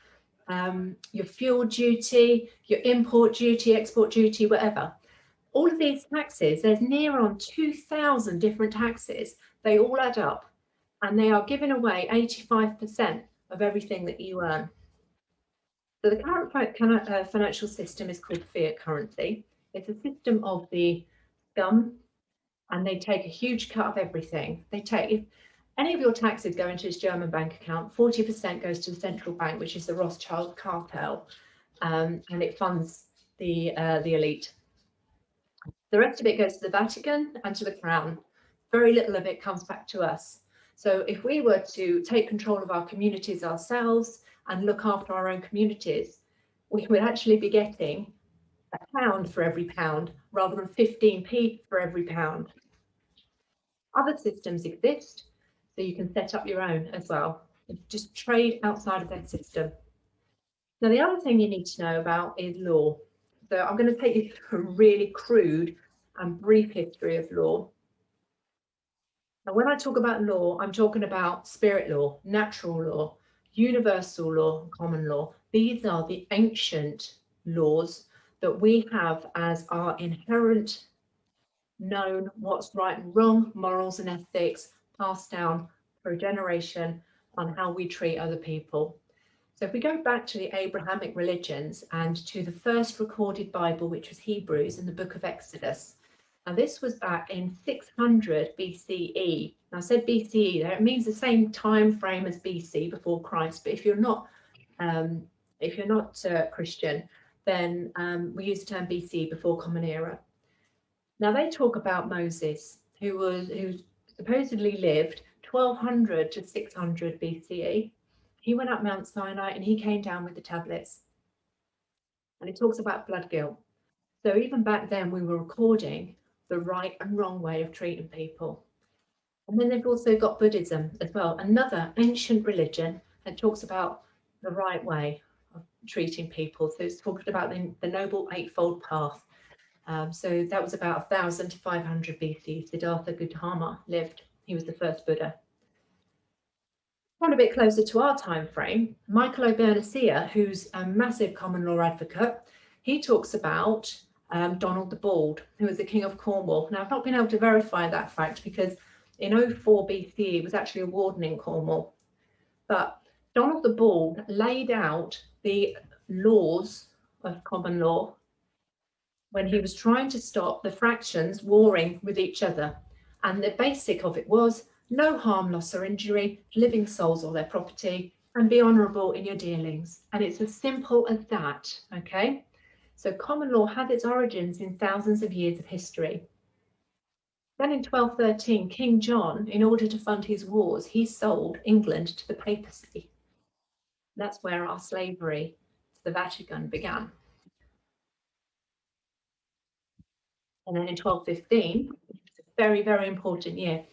fuel duty, your import duty, export duty, whatever, all of these taxes, there's near on 2,000 different taxes. They all add up and they are giving away 85% of everything that you earn. So the current financial system is called fiat currency. It's a system of the scum, and they take a huge cut of everything. They take, if any of your taxes go into this German bank account, 40% goes to the central bank, which is the Rothschild cartel, and it funds the elite. The rest of it goes to the Vatican and to the Crown. Very little of it comes back to us. So if we were to take control of our communities ourselves and look after our own communities, we would actually be getting £1 for every pound rather than 15p for every pound. Other systems exist, so you can set up your own as well. Just trade outside of that system. Now, the other thing you need to know about is law. So I'm going to take you through a really crude and brief history of law. Now, when I talk about law, I'm talking about spirit law, natural law, universal law, common law. These are the ancient laws that we have as our inherent known what's right and wrong, morals and ethics passed down for a generation on how we treat other people. So if we go back to the Abrahamic religions and to the first recorded Bible, which was Hebrews in the book of Exodus. Now this was back in 600 BCE. Now I said BCE there, it means the same time frame as BC, before Christ, but if you're not Christian, then we use the term BC, before Common Era. Now they talk about Moses, who supposedly lived 1200 to 600 BCE. He went up Mount Sinai and he came down with the tablets. And it talks about blood guilt. So even back then we were recording the right and wrong way of treating people. And then they've also got Buddhism as well, another ancient religion that talks about the right way of treating people. So it's talking about the Noble Eightfold Path. So that was about 1000 to 500 BC. Siddhartha Gautama lived. He was the first Buddha. Quite a bit closer to our time frame, Michael O'Byrne-Sear, who's a massive common law advocate, he talks about Donald the Bald, who was the King of Cornwall. Now, I've not been able to verify that fact because in 04 BCE, he was actually a warden in Cornwall. But Donald the Bald laid out the laws of common law when he was trying to stop the fractions warring with each other. And the basic of it was no harm, loss or injury, living souls or their property, and be honourable in your dealings. And it's as simple as that, okay? So common law had its origins in thousands of years of history. Then in 1213, King John, in order to fund his wars, he sold England to the papacy. That's where our slavery to the Vatican began. And then in 1215, it's a very, very important year,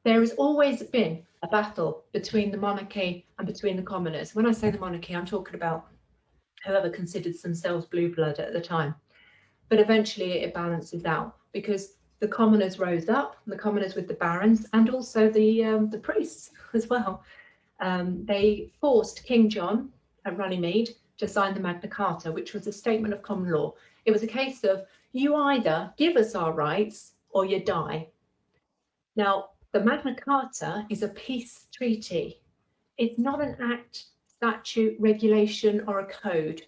there has always been a battle between the monarchy and between the commoners. When I say the monarchy, I'm talking about whoever considered themselves blue blood at the time. But eventually it balances out because the commoners rose up, the commoners with the barons, and also the priests as well. They forced King John at Runnymede to sign the Magna Carta, which was a statement of common law. It was a case of you either give us our rights or you die. Now, the Magna Carta is a peace treaty. It's not an act, statute, regulation, or a code.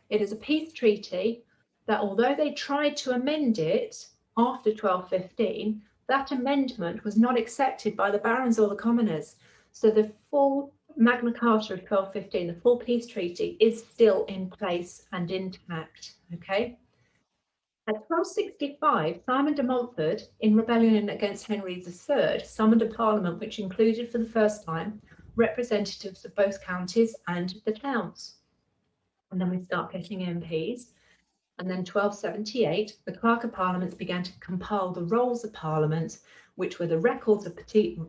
It is a peace treaty that, although they tried to amend it after 1215, that amendment was not accepted by the barons or the commoners. So the full Magna Carta of 1215, the full peace treaty, is still in place and intact, okay? At 1265, Simon de Montfort, in rebellion against Henry III, summoned a parliament which included for the first time representatives of both counties and the towns. And then we start getting MPs. And then 1278, the Clerk of Parliaments began to compile the rolls of Parliament, which were the records of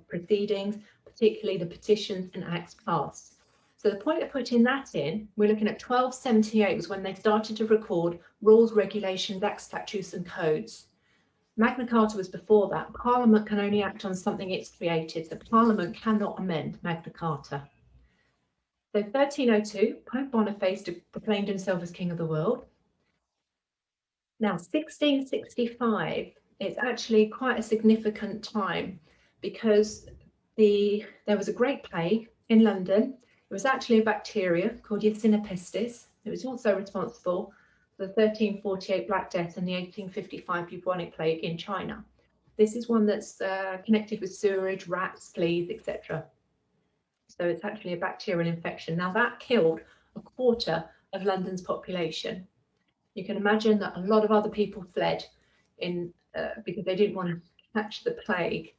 proceedings, particularly the petitions and acts passed. So the point of putting that in, we're looking at 1278 was when they started to record rules, regulations, acts, statutes and codes. Magna Carta was before that. Parliament can only act on something it's created. So Parliament cannot amend Magna Carta. So 1302, Pope Boniface proclaimed himself as King of the World. Now 1665, it's actually quite a significant time because there was a great plague in London. It was actually a bacteria called Yersinia pestis. It was also responsible for the 1348 Black Death and the 1855 bubonic plague in China. This is one that's connected with sewerage, rats, fleas, etc. So it's actually a bacterial infection. Now that killed a quarter of London's population. You can imagine that a lot of other people fled because they didn't want to catch the plague.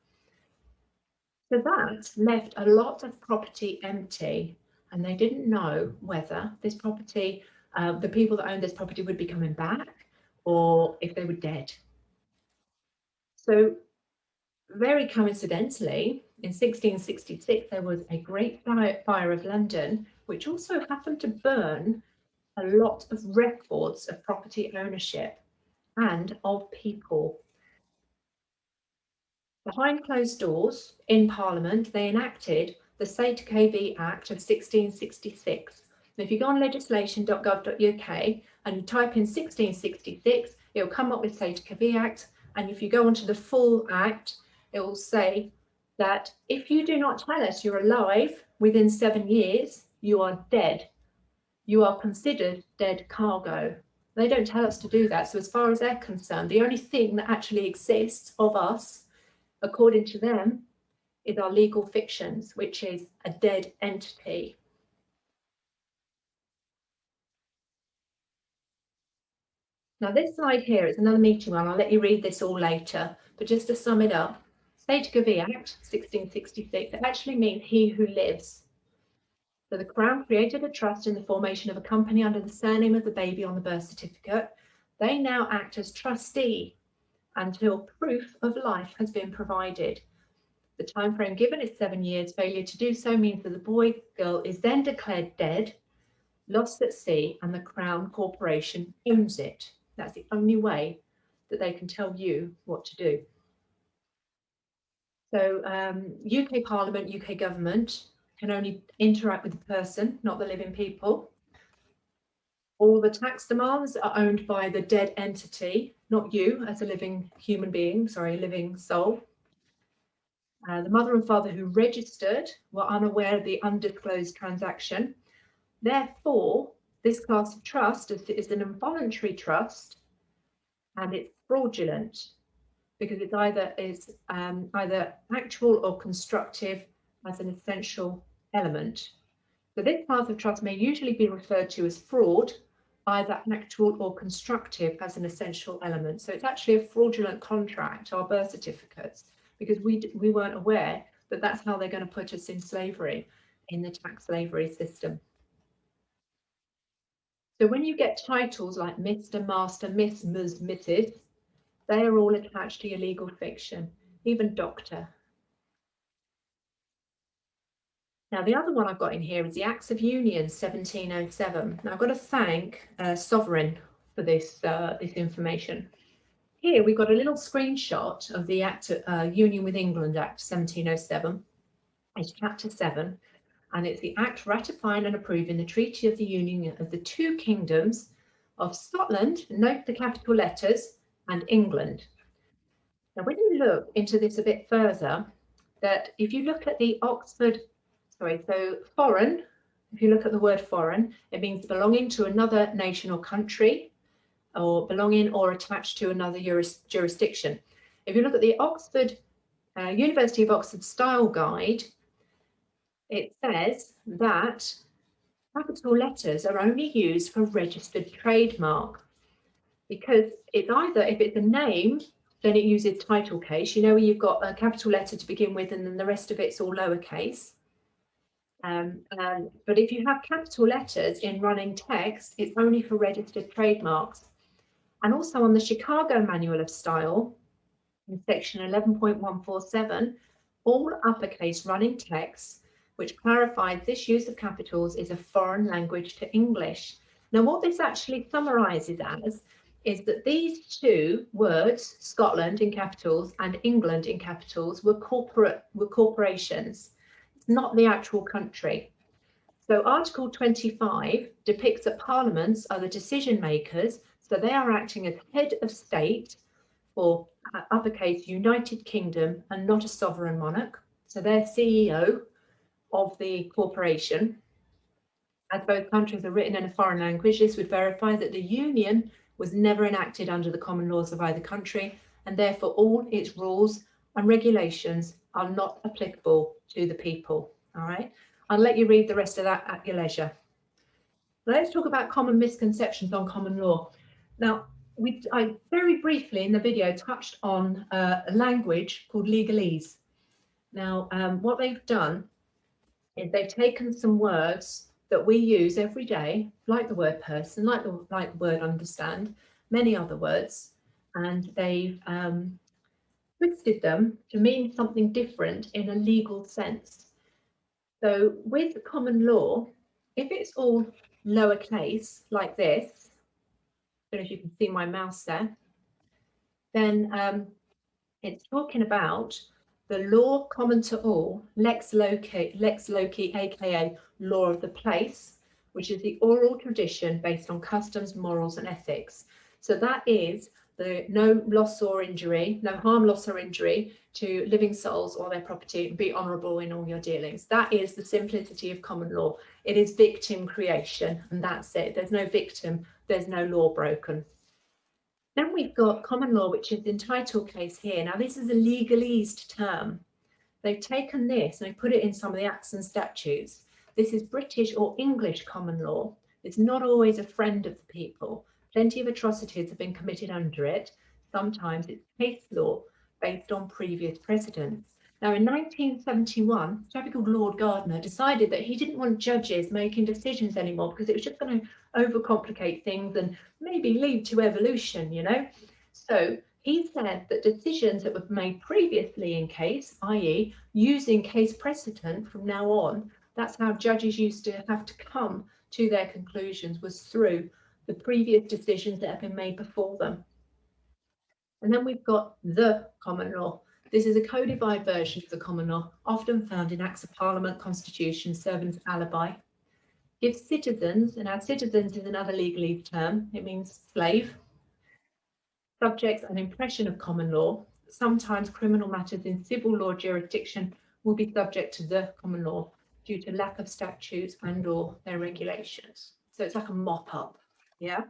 So that left a lot of property empty, and they didn't know whether this property, the people that owned this property would be coming back or if they were dead. So very coincidentally, in 1666, there was a great fire of London, which also happened to burn a lot of records of property ownership and of people. Behind closed doors in Parliament, they enacted the Sair Act of 1666. And if you go on legislation.gov.uk and you type in 1666, it will come up with Sair Act. And if you go onto the full act, it will say that if you do not tell us you're alive within 7 years, you are dead. You are considered dead cargo. They don't tell us to do that. So as far as they're concerned, the only thing that actually exists of us, according to them, is our legal fictions, which is a dead entity. Now this slide here is another meaty one. I'll let you read this all later, but just to sum it up, Sair Act 1666, it actually means he who lives. So the Crown created a trust in the formation of a company under the surname of the baby on the birth certificate. They now act as trustee until proof of life has been provided. The time frame given is 7 years. Failure to do so means that the boy, girl is then declared dead, lost at sea, and the Crown Corporation owns it. That's the only way that they can tell you what to do. So UK Parliament, UK government can only interact with the person, not the living people. All the tax demands are owned by the dead entity, not you as a living human being, sorry, a living soul. The mother and father who registered were unaware of the undisclosed transaction. Therefore, this class of trust is an involuntary trust, and it's fraudulent because it's either actual or constructive as an essential element. So this class of trust may usually be referred to as fraud, either actual or constructive as an essential element. So it's actually a fraudulent contract, our birth certificates, because we weren't aware that that's how they're going to put us in slavery, in the tax slavery system. So when you get titles like Mr., Master, Miss, Ms., Mrs., they are all attached to your legal fiction, even doctor. Now, the other one I've got in here is the Acts of Union 1707. Now, I've got to thank Sovereign for this information. Here we've got a little screenshot of the Act Union with England Act 1707. It's chapter 7, and it's the act ratifying and approving the Treaty of the Union of the two kingdoms of Scotland, note the capital letters, and England. Now, when you look into this a bit further, that if you look at the foreign, if you look at the word foreign, it means belonging to another nation or country, or belonging or attached to another jurisdiction. If you look at the University of Oxford Style Guide, it says that capital letters are only used for registered trademark, because it's either, if it's a name, then it uses title case, you know, where you've got a capital letter to begin with and then the rest of it's all lowercase. But if you have capital letters in running text, it's only for registered trademarks. And also on the Chicago Manual of Style, in section 11.147, all uppercase running text which clarified this use of capitals is a foreign language to English. Now, what this actually summarises as is that these two words, Scotland in capitals and England in capitals, were corporations, not the actual country. So Article 25 depicts that parliaments are the decision makers, so they are acting as head of state, or uppercase United Kingdom, and not a sovereign monarch. So they're CEO of the corporation. As both countries are written in a foreign language, this would verify that the Union was never enacted under the common laws of either country, and therefore all its rules and regulations are not applicable to the people. All right, I'll let you read the rest of that at your leisure. Let's talk about common misconceptions on common law. Now, I very briefly in the video touched on a language called legalese. Now, what they've done is they've taken some words that we use every day, like the word person, like the word understand, many other words, and they've twisted them to mean something different in a legal sense. So with common law, if it's all lowercase like this, I don't know if you can see my mouse there, then it's talking about the law common to all, lex loci, aka law of the place, which is the oral tradition based on customs, morals and ethics. So that is the no loss or injury, no harm, loss or injury to living souls or their property, and be honourable in all your dealings. That is the simplicity of common law. It is victim creation, and that's it. There's no victim, there's no law broken. Then we've got common law, which is the entitled case here. Now, this is a legalised term. They've taken this and they put it in some of the acts and statutes. This is British or English common law. It's not always a friend of the people. Plenty of atrocities have been committed under it. Sometimes it's case law based on previous precedents. Now, in 1971, a chap called Lord Gardner decided that he didn't want judges making decisions anymore because it was just going to overcomplicate things and maybe lead to evolution, you know. So he said that decisions that were made previously in case, i.e. using case precedent from now on, that's how judges used to have to come to their conclusions, was through the previous decisions that have been made before them. And then we've got the common law. This is a codified version of the common law, often found in Acts of Parliament, Constitution, servants' alibi. Gives citizens, and our citizens is another legalese term, it means slave, subjects an impression of common law. Sometimes criminal matters in civil law jurisdiction will be subject to the common law due to lack of statutes and or their regulations. So it's like a mop-up, yeah?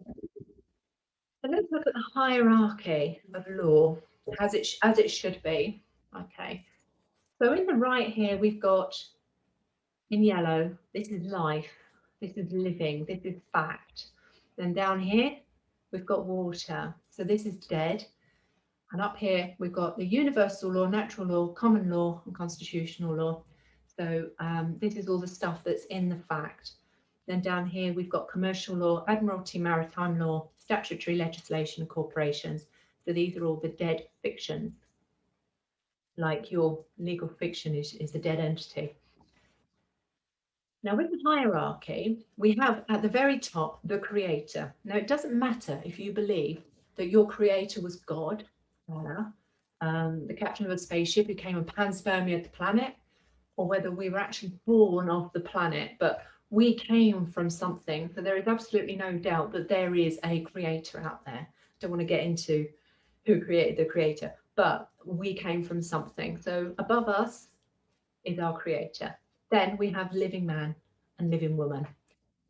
So let's look at the hierarchy of law as it should be. Okay, so in the right here we've got in yellow, this is life, this is living, this is fact. Then down here we've got water, so this is dead. And up here we've got the universal law, natural law, common law and constitutional law. So this is all the stuff that's in the fact. Then down here we've got commercial law, admiralty, maritime law, statutory legislation and corporations. So these are all the dead fictions. Like your legal fiction is a dead entity. Now with the hierarchy, we have at the very top the creator. Now it doesn't matter if you believe that your creator was God, the captain of a spaceship who came and panspermiated the planet, or whether we were actually born off the planet, but we came from something. So there is absolutely no doubt that there is a creator out there. Don't want to get into who created the creator, but we came from something. So above us is our creator. Then we have living man and living woman.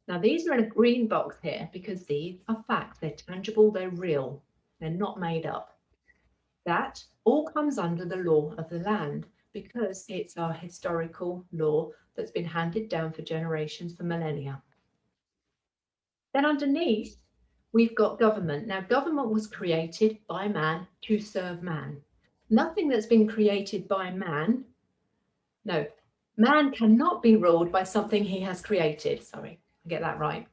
Now these are in a green box here because these are facts. They're tangible, they're real, they're not made up. That all comes under the law of the land because it's our historical law that's been handed down for generations, for millennia. Then underneath, we've got government. Now, government was created by man to serve man. Nothing that's been created by man, no, man cannot be ruled by something he has created. Sorry, I get that right.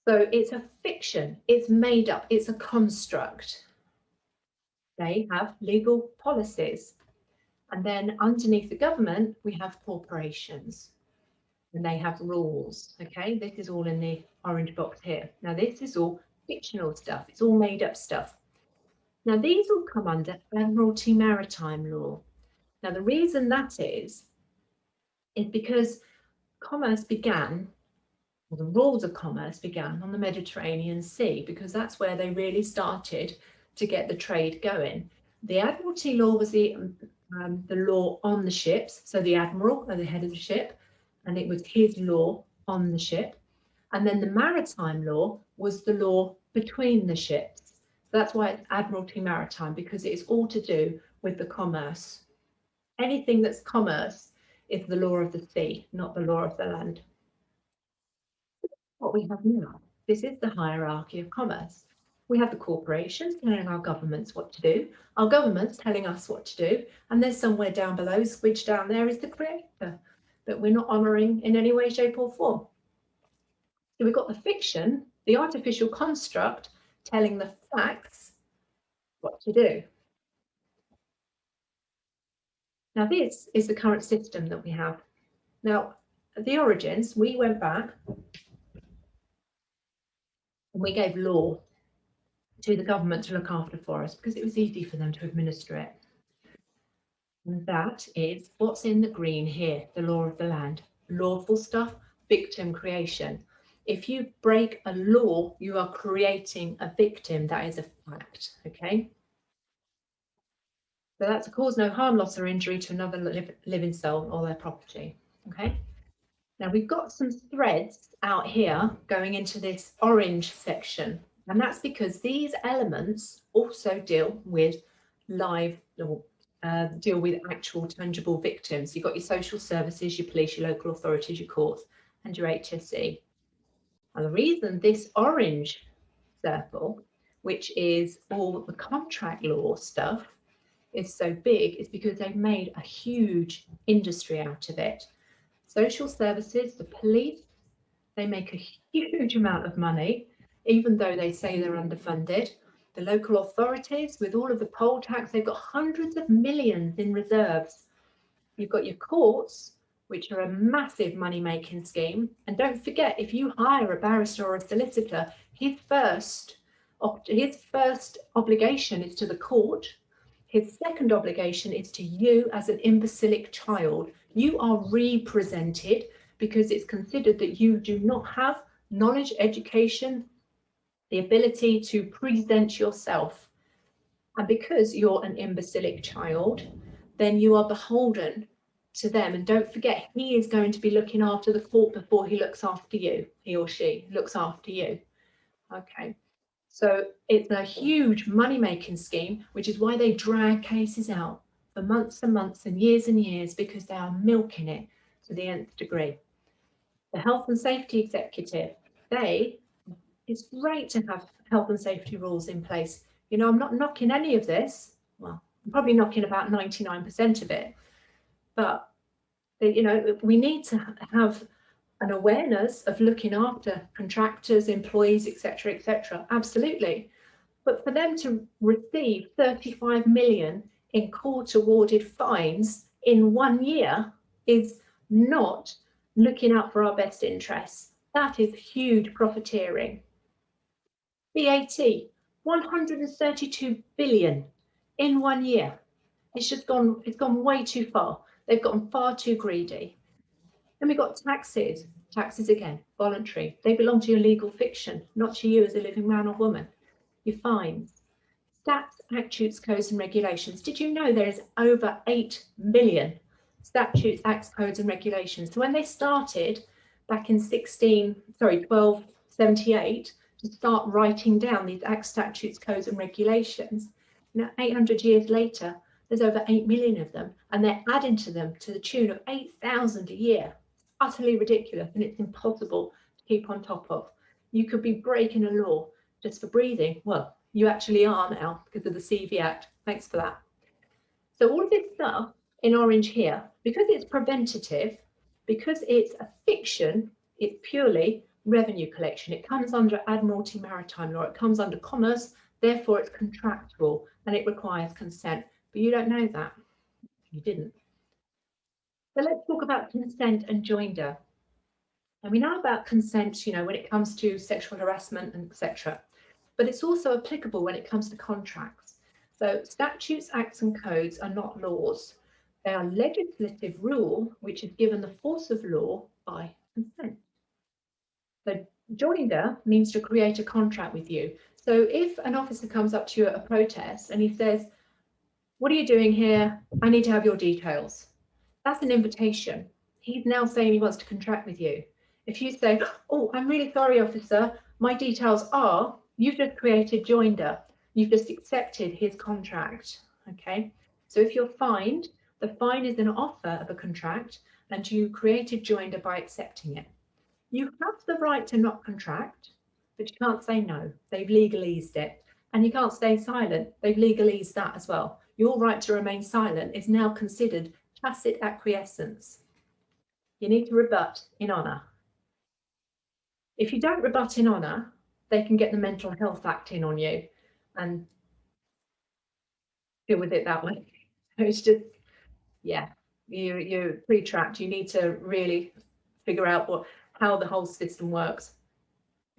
So it's a fiction, it's made up, it's a construct. They have legal policies. And then underneath the government, we have corporations, and they have rules. Okay, this is all in the orange box here. Now, this is all fictional stuff. It's all made up stuff. Now, these all come under Admiralty Maritime Law. Now, the reason that is because commerce began, or the rules of commerce began on the Mediterranean Sea, because that's where they really started to get the trade going. The Admiralty Law was the law on the ships, so the admiral at the head of the ship, and it was his law on the ship. And then the maritime law was the law between the ships. So that's why it's Admiralty Maritime, because it's all to do with the commerce. Anything that's commerce is the law of the sea, not the law of the land. What we have now, this is the hierarchy of commerce. We have the corporations telling our governments what to do, our governments telling us what to do, and there's somewhere down below, squidged down there, is the creator that we're not honouring in any way, shape or form. So we've got the fiction, the artificial construct, telling the facts what to do. Now this is the current system that we have. Now, at the origins, we went back and we gave law to the government to look after for us because it was easy for them to administer it. And that is what's in the green here, the law of the land. Lawful stuff, victim creation. If you break a law, you are creating a victim. That is a fact, okay? So that's a cause no harm, loss or injury to another living soul or their property, okay? Now we've got some threads out here going into this orange section, and that's because these elements also deal with live, deal with actual tangible victims. You've got your social services, your police, your local authorities, your courts, and your HSE. And the reason this orange circle, which is all the contract law stuff, is so big is because they've made a huge industry out of it. Social services, the police, they make a huge amount of money, even though they say they're underfunded. The local authorities, with all of the poll tax, they've got hundreds of millions in reserves. You've got your courts, which are a massive money-making scheme. And don't forget, if you hire a barrister or a solicitor, his first obligation is to the court. His second obligation is to you as an imbecilic child. You are represented because it's considered that you do not have knowledge, education, the ability to present yourself. And because you're an imbecilic child, then you are beholden to them. And don't forget, he is going to be looking after the court before he looks after you. He or she looks after you. Okay. So it's a huge money-making scheme, which is why they drag cases out for months and months and years, because they are milking it to the nth degree. The health and safety executive, it's great to have health and safety rules in place. You know, I'm not knocking any of this. Well, I'm probably knocking about 99% of it. But, you know, we need to have an awareness of looking after contractors, employees, etc., absolutely. But for them to receive 35 million in court awarded fines in 1 year is not looking out for our best interests. That is huge profiteering. VAT, 132 billion in 1 year. It's gone way too far. They've gotten far too greedy. Then we've got taxes. Taxes again, voluntary. They belong to your legal fiction, not to you as a living man or woman. Your fines. Stats, statutes, codes and regulations. Did you know there is over 8 million statutes, acts, codes and regulations? So when they started back in 1278 to start writing down these acts, statutes, codes and regulations, now 800 years later, there's over 8 million of them, and they're adding to them to the tune of 8,000 a year. Utterly ridiculous, and it's impossible to keep on top of. You could be breaking a law just for breathing. Well, you actually are now because of the CV Act. Thanks for that. So all of this stuff in orange here, because it's preventative, because it's a fiction, it's purely revenue collection. It comes under Admiralty Maritime Law. It comes under commerce, therefore it's contractual and it requires consent. But you don't know that. you didn't. So let's talk about consent and joinder. And we know about consent, you know, when it comes to sexual harassment and etc. But it's also applicable when it comes to contracts. So statutes, acts and codes are not laws. They are legislative rule, which is given the force of law by consent. So joinder means to create a contract with you. So if an officer comes up to you at a protest and he says, "What are you doing here? I need to have your details." That's an invitation. He's now saying he wants to contract with you. If you say, "Oh, I'm really sorry, officer, my details are," you've just created joinder. You've just accepted his contract. Okay. So if you're fined, the fine is an offer of a contract and you created joinder by accepting it. You have the right to not contract, but you can't say no. They've legalese it. And you can't stay silent. They've legalese that as well. Your right to remain silent is now considered tacit acquiescence. You need to rebut in honour. If you don't rebut in honour, they can get the Mental Health Act in on you and deal with it that way. It's just, yeah, you're pre-trapped. You need to really figure out how the whole system works.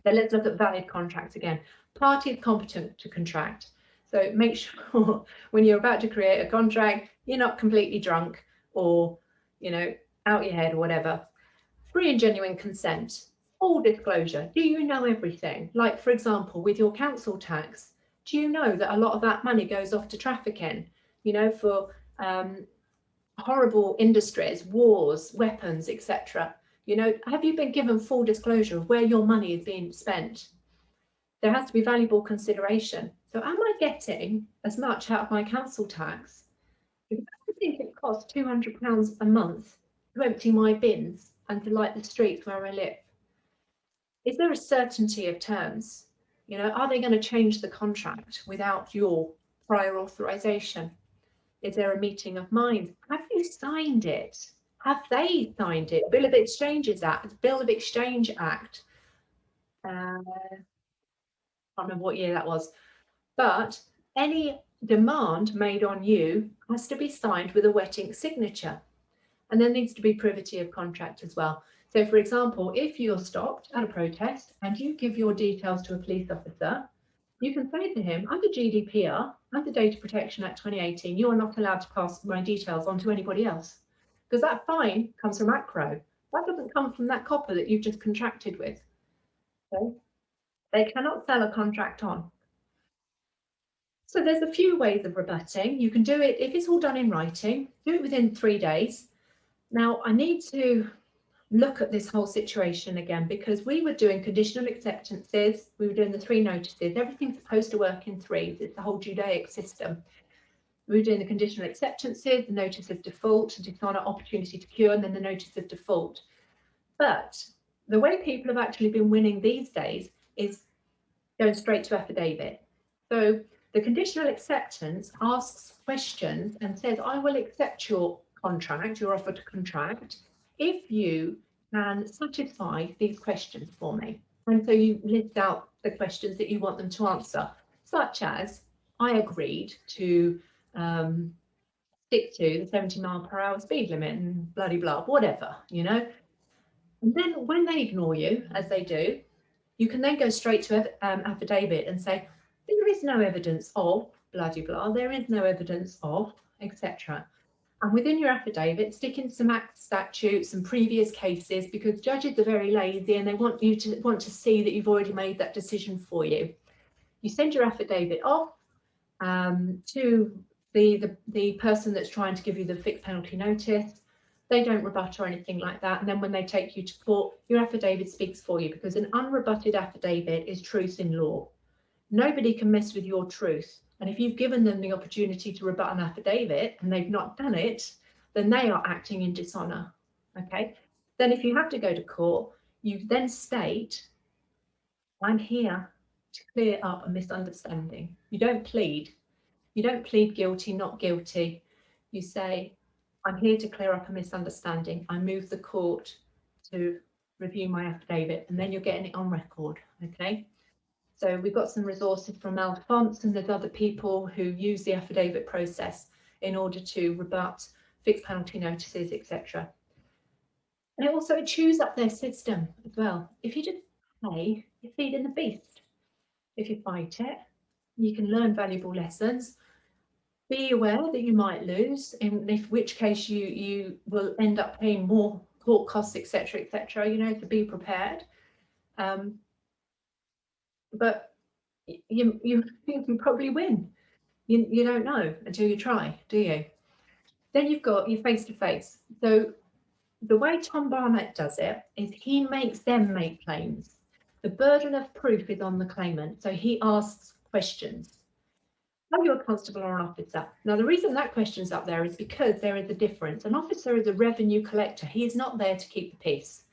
So let's look at valid contracts again. Party is competent to contract. So make sure when you're about to create a contract, you're not completely drunk or, you know, out your head or whatever. Free and genuine consent. Full disclosure. Do you know everything? Like, for example, with your council tax, do you know that a lot of that money goes off to trafficking, you know, for horrible industries, wars, weapons, etc.? You know, have you been given full disclosure of where your money is being spent? There has to be valuable consideration. So am I getting as much out of my council tax? Because I think it costs £200 a month to empty my bins and to light the streets where I live. Is there a certainty of terms? You know, are they going to change the contract without your prior authorization? Is there a meeting of minds? Have you signed it? Have they signed it? Bill of Exchanges Act, Bill of Exchange Act. I can't remember what year that was. But any demand made on you has to be signed with a wet ink signature. And there needs to be privity of contract as well. So, for example, if you're stopped at a protest and you give your details to a police officer, you can say to him, under GDPR, under Data Protection Act 2018, you are not allowed to pass my details on to anybody else. Because that fine comes from ACRO. That doesn't come from that copper that you've just contracted with. Okay? They cannot sell a contract on. So there's a few ways of rebutting. You can do it, if it's all done in writing, do it within 3 days. Now, I need to look at this whole situation again, because we were doing conditional acceptances, we were doing the 3 notices. Everything's supposed to work in 3s. It's the whole Judaic system. We were doing the conditional acceptances, the notice of default, dishonour, opportunity to cure, and then the notice of default. But the way people have actually been winning these days is going straight to affidavit. So the conditional acceptance asks questions and says, I will accept your contract, your offer to contract, if you can satisfy these questions for me. And so you list out the questions that you want them to answer, such as, I agreed to stick to the 70-mile-per-hour speed limit and bloody blah, whatever, you know. And then when they ignore you, as they do, you can then go straight to affidavit and say, there is no evidence of bloody blah, there is no evidence of, etc. And within your affidavit, stick in some act statutes and previous cases, because judges are very lazy and they want to see that you've already made that decision for you. You send your affidavit off to the person that's trying to give you the fixed penalty notice. They don't rebut or anything like that. And then when they take you to court, your affidavit speaks for you, because an unrebutted affidavit is truth in law. Nobody can mess with your truth. And if you've given them the opportunity to rebut an affidavit and they've not done it, then they are acting in dishonour. Okay. Then if you have to go to court, you then state, I'm here to clear up a misunderstanding. You don't plead. You don't plead guilty, not guilty. You say, I'm here to clear up a misunderstanding. I move the court to review my affidavit, and then you're getting it on record. Okay. So we've got some resources from Alphonse, and there's other people who use the affidavit process in order to rebut fixed penalty notices, etc. And it chews up their system as well. If you just play, you're feeding the beast. If you fight it, you can learn valuable lessons. Be aware that you might lose, in which case you will end up paying more court costs, etc., etc. You know, to be prepared. But you can probably win. You don't know until you try, do you? Then you've got your face-to-face. So the way Tom Barnett does it is he makes them make claims. The burden of proof is on the claimant, so he asks questions. Are you a constable or an officer? Now, the reason that question's up there is because there is a difference. An officer is a revenue collector. He is not there to keep the peace.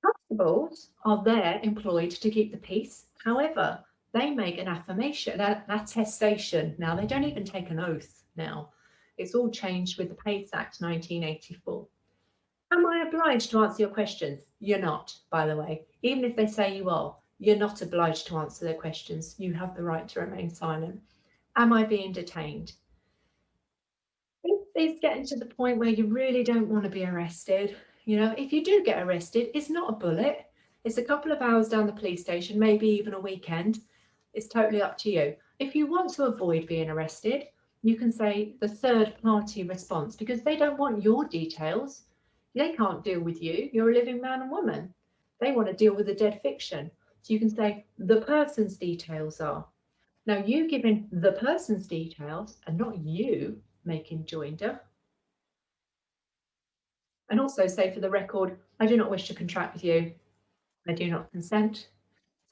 Constables are there employed to keep the peace. However, they make an affirmation, an attestation. Now, they don't even take an oath now. It's all changed with the PACE Act 1984. Am I obliged to answer your questions? You're not, by the way. Even if they say you are, you're not obliged to answer their questions. You have the right to remain silent. Am I being detained? If it's getting to the point where you really don't want to be arrested, you know, if you do get arrested, it's not a bullet. It's a couple of hours down the police station, maybe even a weekend. It's totally up to you. If you want to avoid being arrested, you can say the third party response, because they don't want your details. They can't deal with you. You're a living man and woman. They want to deal with a dead fiction. So you can say the person's details are. Now, you giving the person's details and not you making joinder. And also say for the record, I do not wish to contract with you. I do not consent.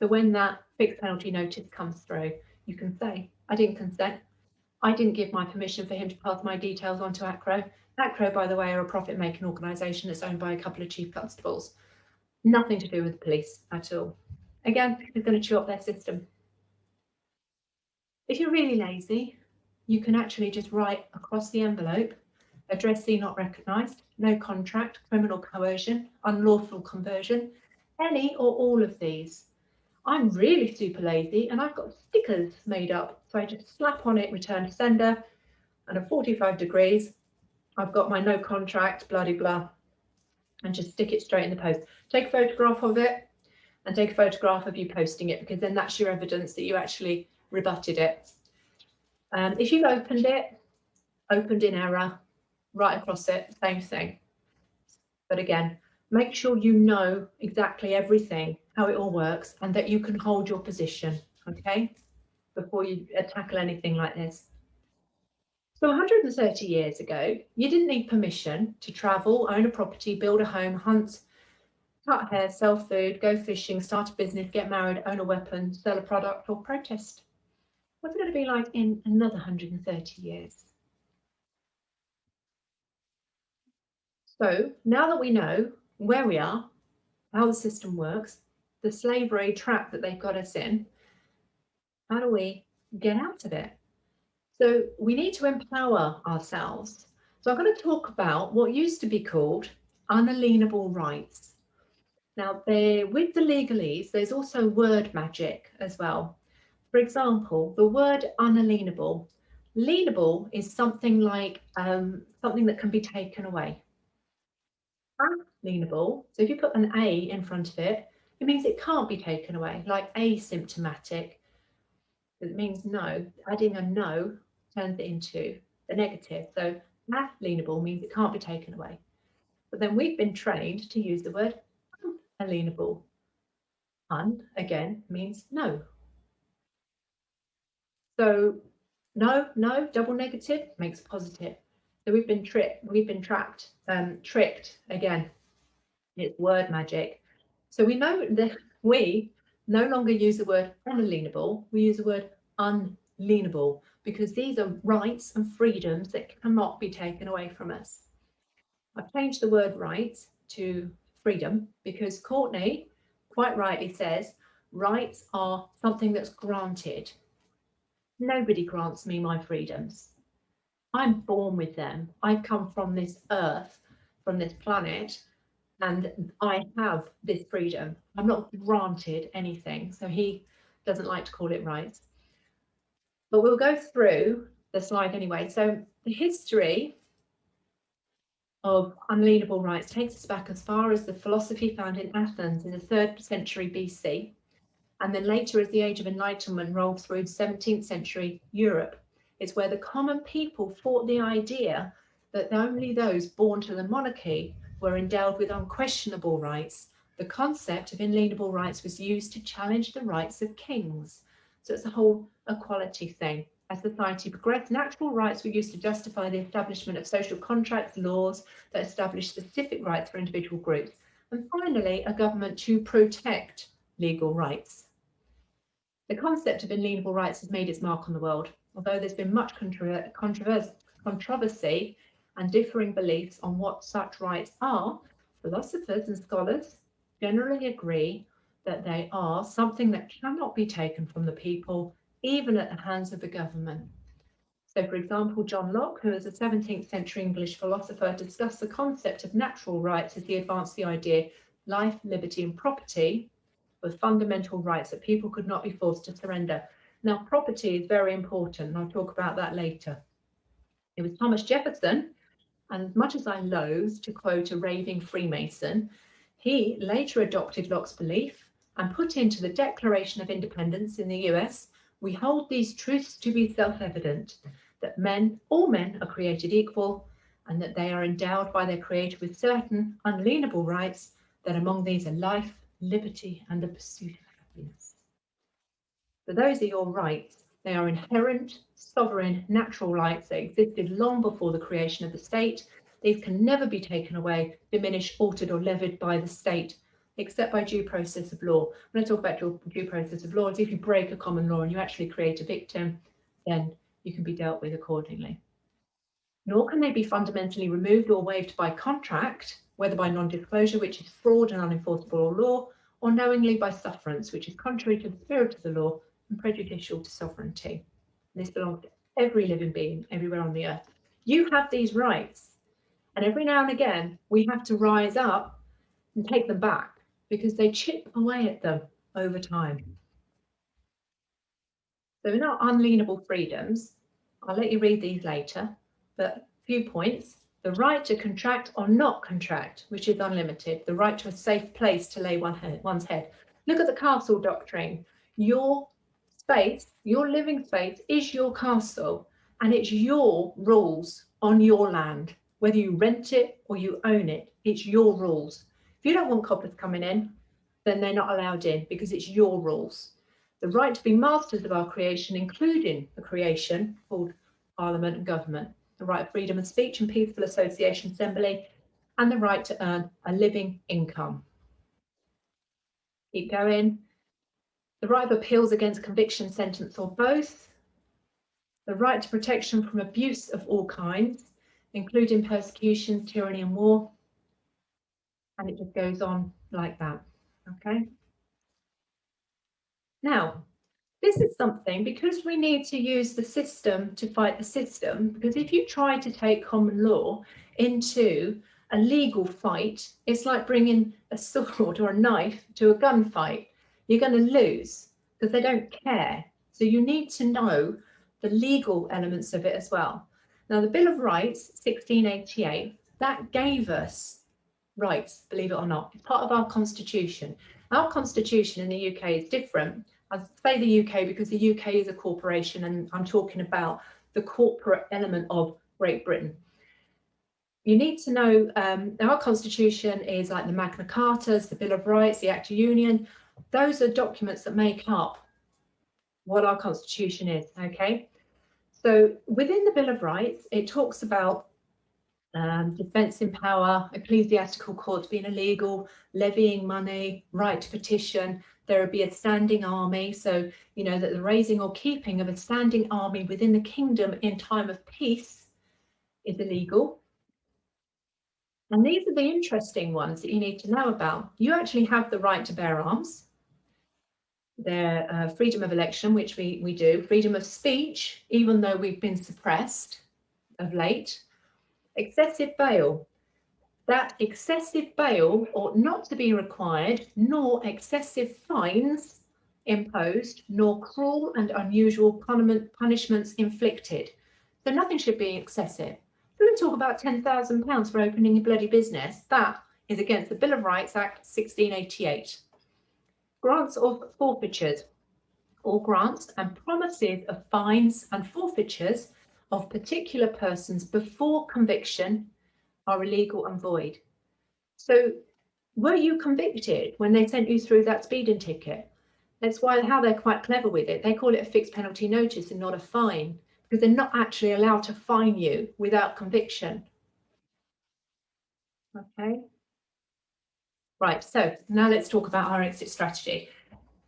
So when that fixed penalty notice comes through, you can say, I didn't consent. I didn't give my permission for him to pass my details on to ACRO. ACRO, by the way, are a profit-making organisation that's owned by a couple of chief constables. Nothing to do with the police at all. Again, it's going to chew up their system. If you're really lazy, you can actually just write across the envelope, addressee not recognised, no contract, criminal coercion, unlawful conversion, any or all of these. I'm really super lazy and I've got stickers made up. So I just slap on it, return to sender, and at 45 degrees, I've got my no contract, bloody blah, and just stick it straight in the post. Take a photograph of it and take a photograph of you posting it, because then that's your evidence that you actually rebutted it. If you've opened it, opened in error, right across it, same thing. But again, make sure you know exactly everything, how it all works, and that you can hold your position, okay, before you tackle anything like this. So 130 years ago, you didn't need permission to travel, own a property, build a home, hunt, cut hair, sell food, go fishing, start a business, get married, own a weapon, sell a product, or protest. What's it going to be like in another 130 years? So now that we know where we are, how the system works, the slavery trap that they've got us in, how do we get out of it? So we need to empower ourselves. So I'm going to talk about what used to be called unalienable rights. Now, with the legalese, there's also word magic as well. For example, the word unalienable. Lienable is something like something that can be taken away. Alienable, so if you put an A in front of it, it means it can't be taken away, like asymptomatic. It means no. Adding a no turns it into the negative. So alienable means it can't be taken away. But then we've been trained to use the word unalienable. Un, again, means no. So no, double negative makes positive. So we've been trapped, tricked again. It's word magic. So we know that we no longer use the word unalienable, we use the word unalienable, because these are rights and freedoms that cannot be taken away from us. I've changed the word rights to freedom because Courtney quite rightly says rights are something that's granted. Nobody grants me my freedoms. I'm born with them. I come from this earth, from this planet, and I have this freedom. I'm not granted anything. So he doesn't like to call it rights. But we'll go through the slide anyway. So the history of unalienable rights takes us back as far as the philosophy found in Athens in the 3rd century BC, and then later as the Age of Enlightenment rolled through 17th century Europe. It's where the common people fought the idea that only those born to the monarchy were endowed with unquestionable rights. The concept of inalienable rights was used to challenge the rights of kings. So it's a whole equality thing. As society progressed, natural rights were used to justify the establishment of social contracts, laws that established specific rights for individual groups, and finally, a government to protect legal rights. The concept of inalienable rights has made its mark on the world. Although there's been much controversy and differing beliefs on what such rights are, philosophers and scholars generally agree that they are something that cannot be taken from the people, even at the hands of the government. So, for example, John Locke, who is a 17th century English philosopher, discussed the concept of natural rights as he advanced the idea life, liberty, and property were fundamental rights that people could not be forced to surrender. Now, property is very important, and I'll talk about that later. It was Thomas Jefferson, and as much as I loathe to quote a raving Freemason, he later adopted Locke's belief and put into the Declaration of Independence in the US, we hold these truths to be self-evident, that all men are created equal, and that they are endowed by their Creator with certain unalienable rights, that among these are life, liberty, and the pursuit of happiness. So those are your rights. They are inherent, sovereign, natural rights that existed long before the creation of the state. These can never be taken away, diminished, altered, or levied by the state, except by due process of law. When I talk about due process of law, it's if you break a common law and you actually create a victim, then you can be dealt with accordingly. Nor can they be fundamentally removed or waived by contract, whether by non-disclosure, which is fraud and unenforceable law, or knowingly by sufferance, which is contrary to the spirit of the law and prejudicial to sovereignty. This belongs to every living being everywhere on the earth. You have these rights, and every now and again we have to rise up and take them back because they chip away at them over time. So in our unalienable freedoms, I'll let you read these later, but a few points. The right to contract or not contract, which is unlimited. The right to a safe place to lay one's head. Look at the castle doctrine. Your space, your living space is your castle, and it's your rules on your land. Whether you rent it or you own it, it's your rules. If you don't want coppers coming in, then they're not allowed in because it's your rules. The right to be masters of our creation, including the creation called Parliament and government, the right of freedom of speech and peaceful association assembly, and the right to earn a living income. Keep going. The right of appeals against conviction, sentence, or both. The right to protection from abuse of all kinds, including persecution, tyranny, and war. And it just goes on like that. Okay. Now, this is something, because we need to use the system to fight the system, because if you try to take common law into a legal fight, it's like bringing a sword or a knife to a gunfight. You're going to lose because they don't care. So you need to know the legal elements of it as well. Now, the Bill of Rights, 1688, that gave us rights, believe it or not. It's part of our constitution. Our constitution in the UK is different. I say the UK because the UK is a corporation, and I'm talking about the corporate element of Great Britain. You need to know our constitution is like the Magna Cartas, the Bill of Rights, the Act of Union. Those are documents that make up what our constitution is, okay? So within the Bill of Rights, it talks about defence in power, ecclesiastical courts being illegal, levying money, right to petition. There would be a standing army. So, you know, that the raising or keeping of a standing army within the kingdom in time of peace is illegal. And these are the interesting ones that you need to know about. You actually have the right to bear arms. Their freedom of election, which we do, freedom of speech, even though we've been suppressed of late. Excessive bail. That excessive bail ought not to be required, nor excessive fines imposed, nor cruel and unusual punishments inflicted. So nothing should be excessive. going to talk about £10,000 for opening a bloody business. That is against the Bill of Rights Act 1688. Grants or forfeitures, or grants and promises of fines and forfeitures of particular persons before conviction are illegal and void. So were you convicted when they sent you through that speeding ticket? That's how they're quite clever with it. They call it a fixed penalty notice and not a fine, because they're not actually allowed to fine you without conviction. Okay. Right, so now let's talk about our exit strategy.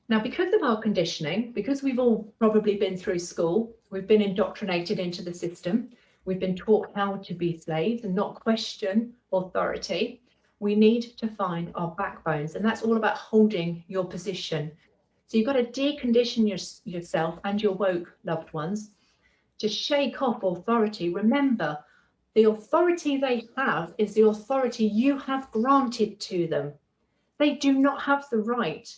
Now, because of our conditioning, because we've all probably been through school, we've been indoctrinated into the system, we've been taught how to be slaves and not question authority, we need to find our backbones, and that's all about holding your position. So you've got to decondition yourself and your woke loved ones to shake off authority. Remember, the authority they have is the authority you have granted to them. They do not have the right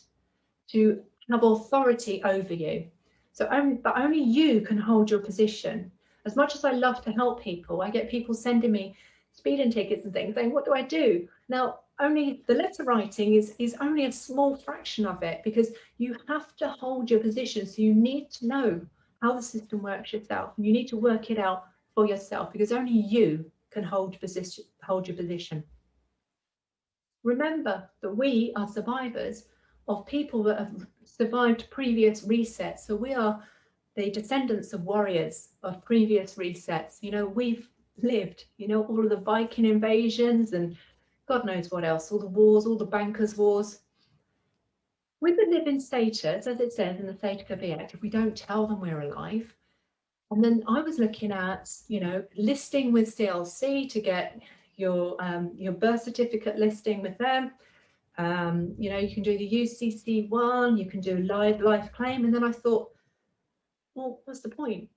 to have authority over you. So only you can hold your position. As much as I love to help people, I get people sending me speeding tickets and things saying, what do I do? Now, only the letter writing is only a small fraction of it, because you have to hold your position. So you need to know how the system works yourself. You need to work it out for yourself, because only you can hold your position. Remember that we are survivors of people that have survived previous resets. So we are the descendants of warriors of previous resets. You know, we've lived, you know, all of the Viking invasions and God knows what else, all the wars, all the bankers' wars. With the living status, as it says in the State Act, if we don't tell them we're alive. And then I was looking at, you know, listing with CLC to get your birth certificate listing with them. You know, you can do the UCC1, you can do life claim. And then I thought, well, what's the point?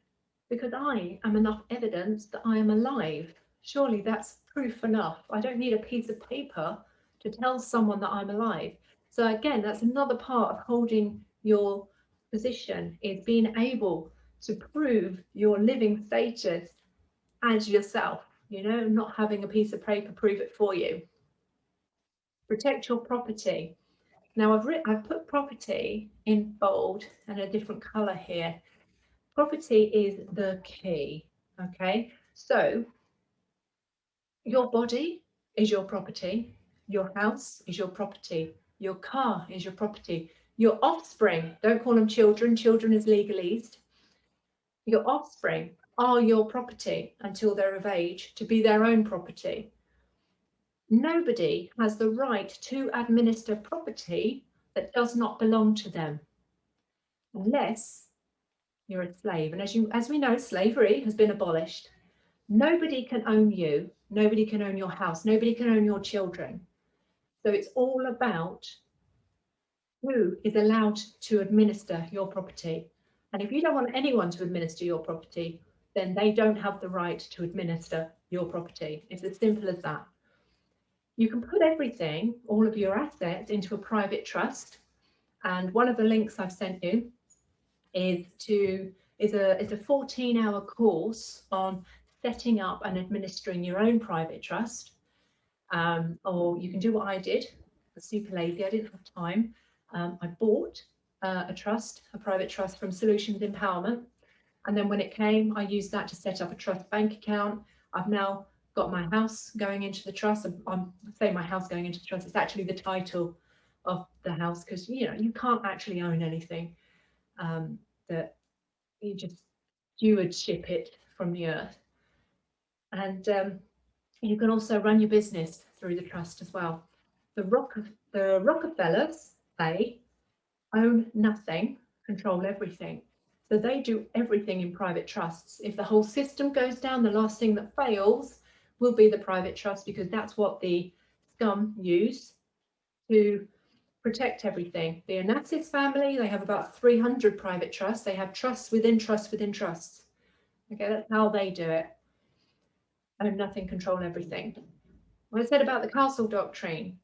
Because I am enough evidence that I am alive. Surely that's proof enough. I don't need a piece of paper to tell someone that I'm alive. So again, that's another part of holding your position, is being able to prove your living status as yourself, you know, not having a piece of paper prove it for you. Protect your property. Now I've put property in bold and a different color here. Property is the key. Okay, so your body is your property, your house is your property, your car is your property, your offspring, don't call them children, children is legalese. Your offspring are your property until they're of age to be their own property. Nobody has the right to administer property that does not belong to them, unless you're a slave. And as we know, slavery has been abolished. Nobody can own you. Nobody can own your house. Nobody can own your children. So it's all about who is allowed to administer your property. And if you don't want anyone to administer your property, then they don't have the right to administer your property. It's as simple as that. You can put everything, all of your assets, into a private trust. And one of the links I've sent you is a 14-hour course on setting up and administering your own private trust. Or you can do what I did. I was super lazy, I didn't have time. I bought a private trust from Solutions Empowerment. And then when it came, I used that to set up a trust bank account. I've now got my house going into the trust. I'm saying my house going into the trust. It's actually the title of the house, because, you know, you can't actually own anything. That you just stewardship it from the earth. And you can also run your business through the trust as well. The Rockefellers, they own nothing, control everything. So they do everything in private trusts. If the whole system goes down, the last thing that fails will be the private trust, because that's what the scum use to protect everything. The Onassis family, they have about 300 private trusts. They have trusts within trusts within trusts. Okay, that's how they do it. Own nothing, control everything. What I said about the castle doctrine,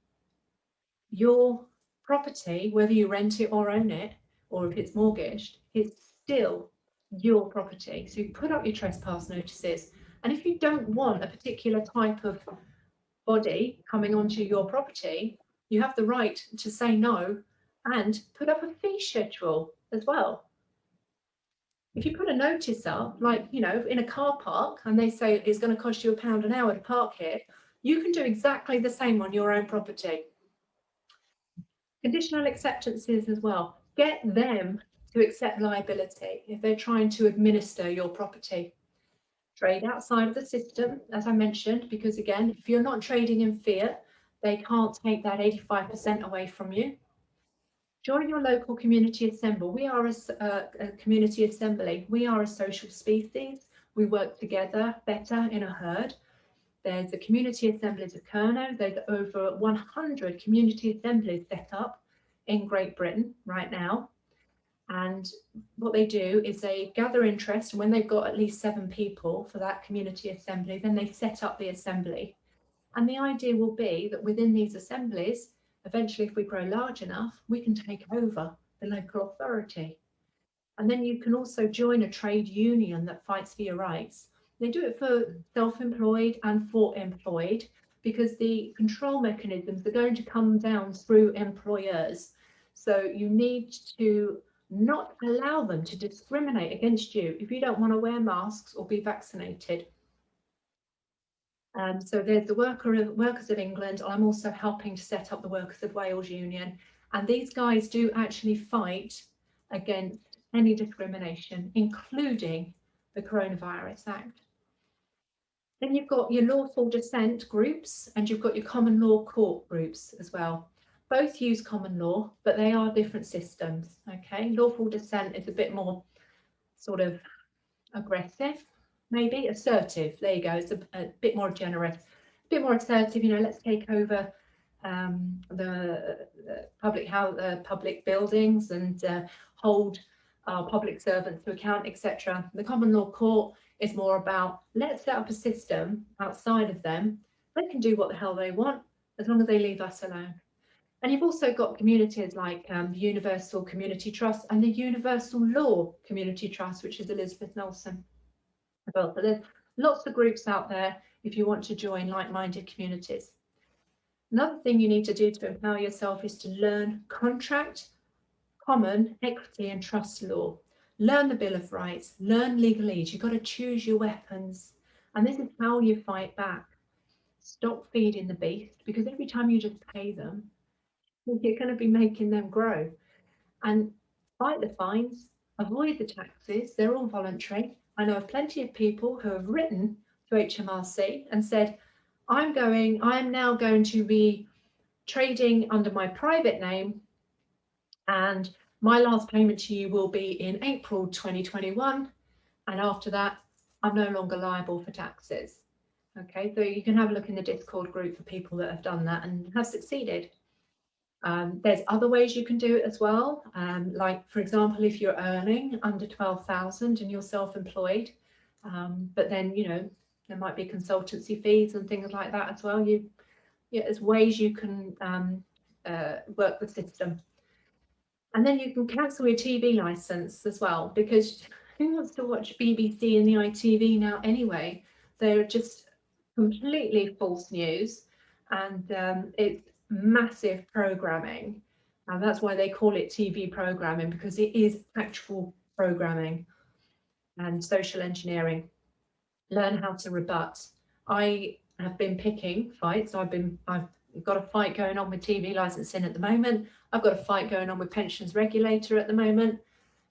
your property, whether you rent it or own it, or if it's mortgaged, it's still your property. So you put up your trespass notices And if you don't want a particular type of body coming onto your property, you have the right to say no and put up a fee schedule as well. If you put a notice up, like, you know, in a car park, and they say it's going to cost you £1 an hour to park here, you can do exactly the same on your own property. Conditional acceptances as well. Get them to accept liability if they're trying to administer your property. Trade outside of the system, as I mentioned, because again, if you're not trading in fiat, they can't take that 85% away from you. Join your local community assembly. We are a community assembly. We are a social species. We work together better in a herd. There's a community assemblies of Kerno. There's over 100 community assemblies set up in Great Britain right now. And what they do is they gather interest, and when they've got at least 7 people for that community assembly, then they set up the assembly. And the idea will be that within these assemblies, eventually, if we grow large enough, we can take over the local authority. And then you can also join a trade union that fights for your rights. They do it for self-employed and for employed, because the control mechanisms are going to come down through employers. So you need to not allow them to discriminate against you if you don't want to wear masks or be vaccinated. So there's the Workers of England. I'm also helping to set up the Workers of Wales Union. And these guys do actually fight against any discrimination, including the Coronavirus Act. Then you've got your lawful dissent groups, and you've got your common law court groups as well. Both use common law, but they are different systems. Okay, lawful dissent is a bit more sort of aggressive, maybe assertive. There you go. It's a bit more generous, a bit more assertive. You know, let's take over the public buildings and hold our public servants to account, etc. The common law court is more about, let's set up a system outside of them. They can do what the hell they want as long as they leave us alone. And you've also got communities like the Universal Community Trust and the Universal Law Community Trust, which is Elizabeth Nelson. Well, so there's lots of groups out there if you want to join like-minded communities. Another thing you need to do to empower yourself is to learn contract, common, equity and trust law. Learn the Bill of Rights, learn legalese. You've got to choose your weapons. And this is how you fight back. Stop feeding the beast, because every time you just pay them, you're going to be making them grow. And fight the fines, avoid the taxes. They're all voluntary. I know of plenty of people who have written to HMRC and said, I am now going to be trading under my private name, and my last payment to you will be in April 2021. And after that, I'm no longer liable for taxes. Okay, so you can have a look in the Discord group for people that have done that and have succeeded. There's other ways you can do it as well. Like, for example, if you're earning under 12,000 and you're self-employed, but then, you know, there might be consultancy fees and things like that as well. There's ways you can work the system. And then you can cancel your TV license as well, because who wants to watch BBC and the ITV now anyway? They're just completely false news, and it's massive programming, and that's why they call it TV programming, because it is actual programming and social engineering. Learn how to rebut. I have been picking fights. I've got a fight going on with TV licensing at the moment. I've got a fight going on with pensions regulator at the moment,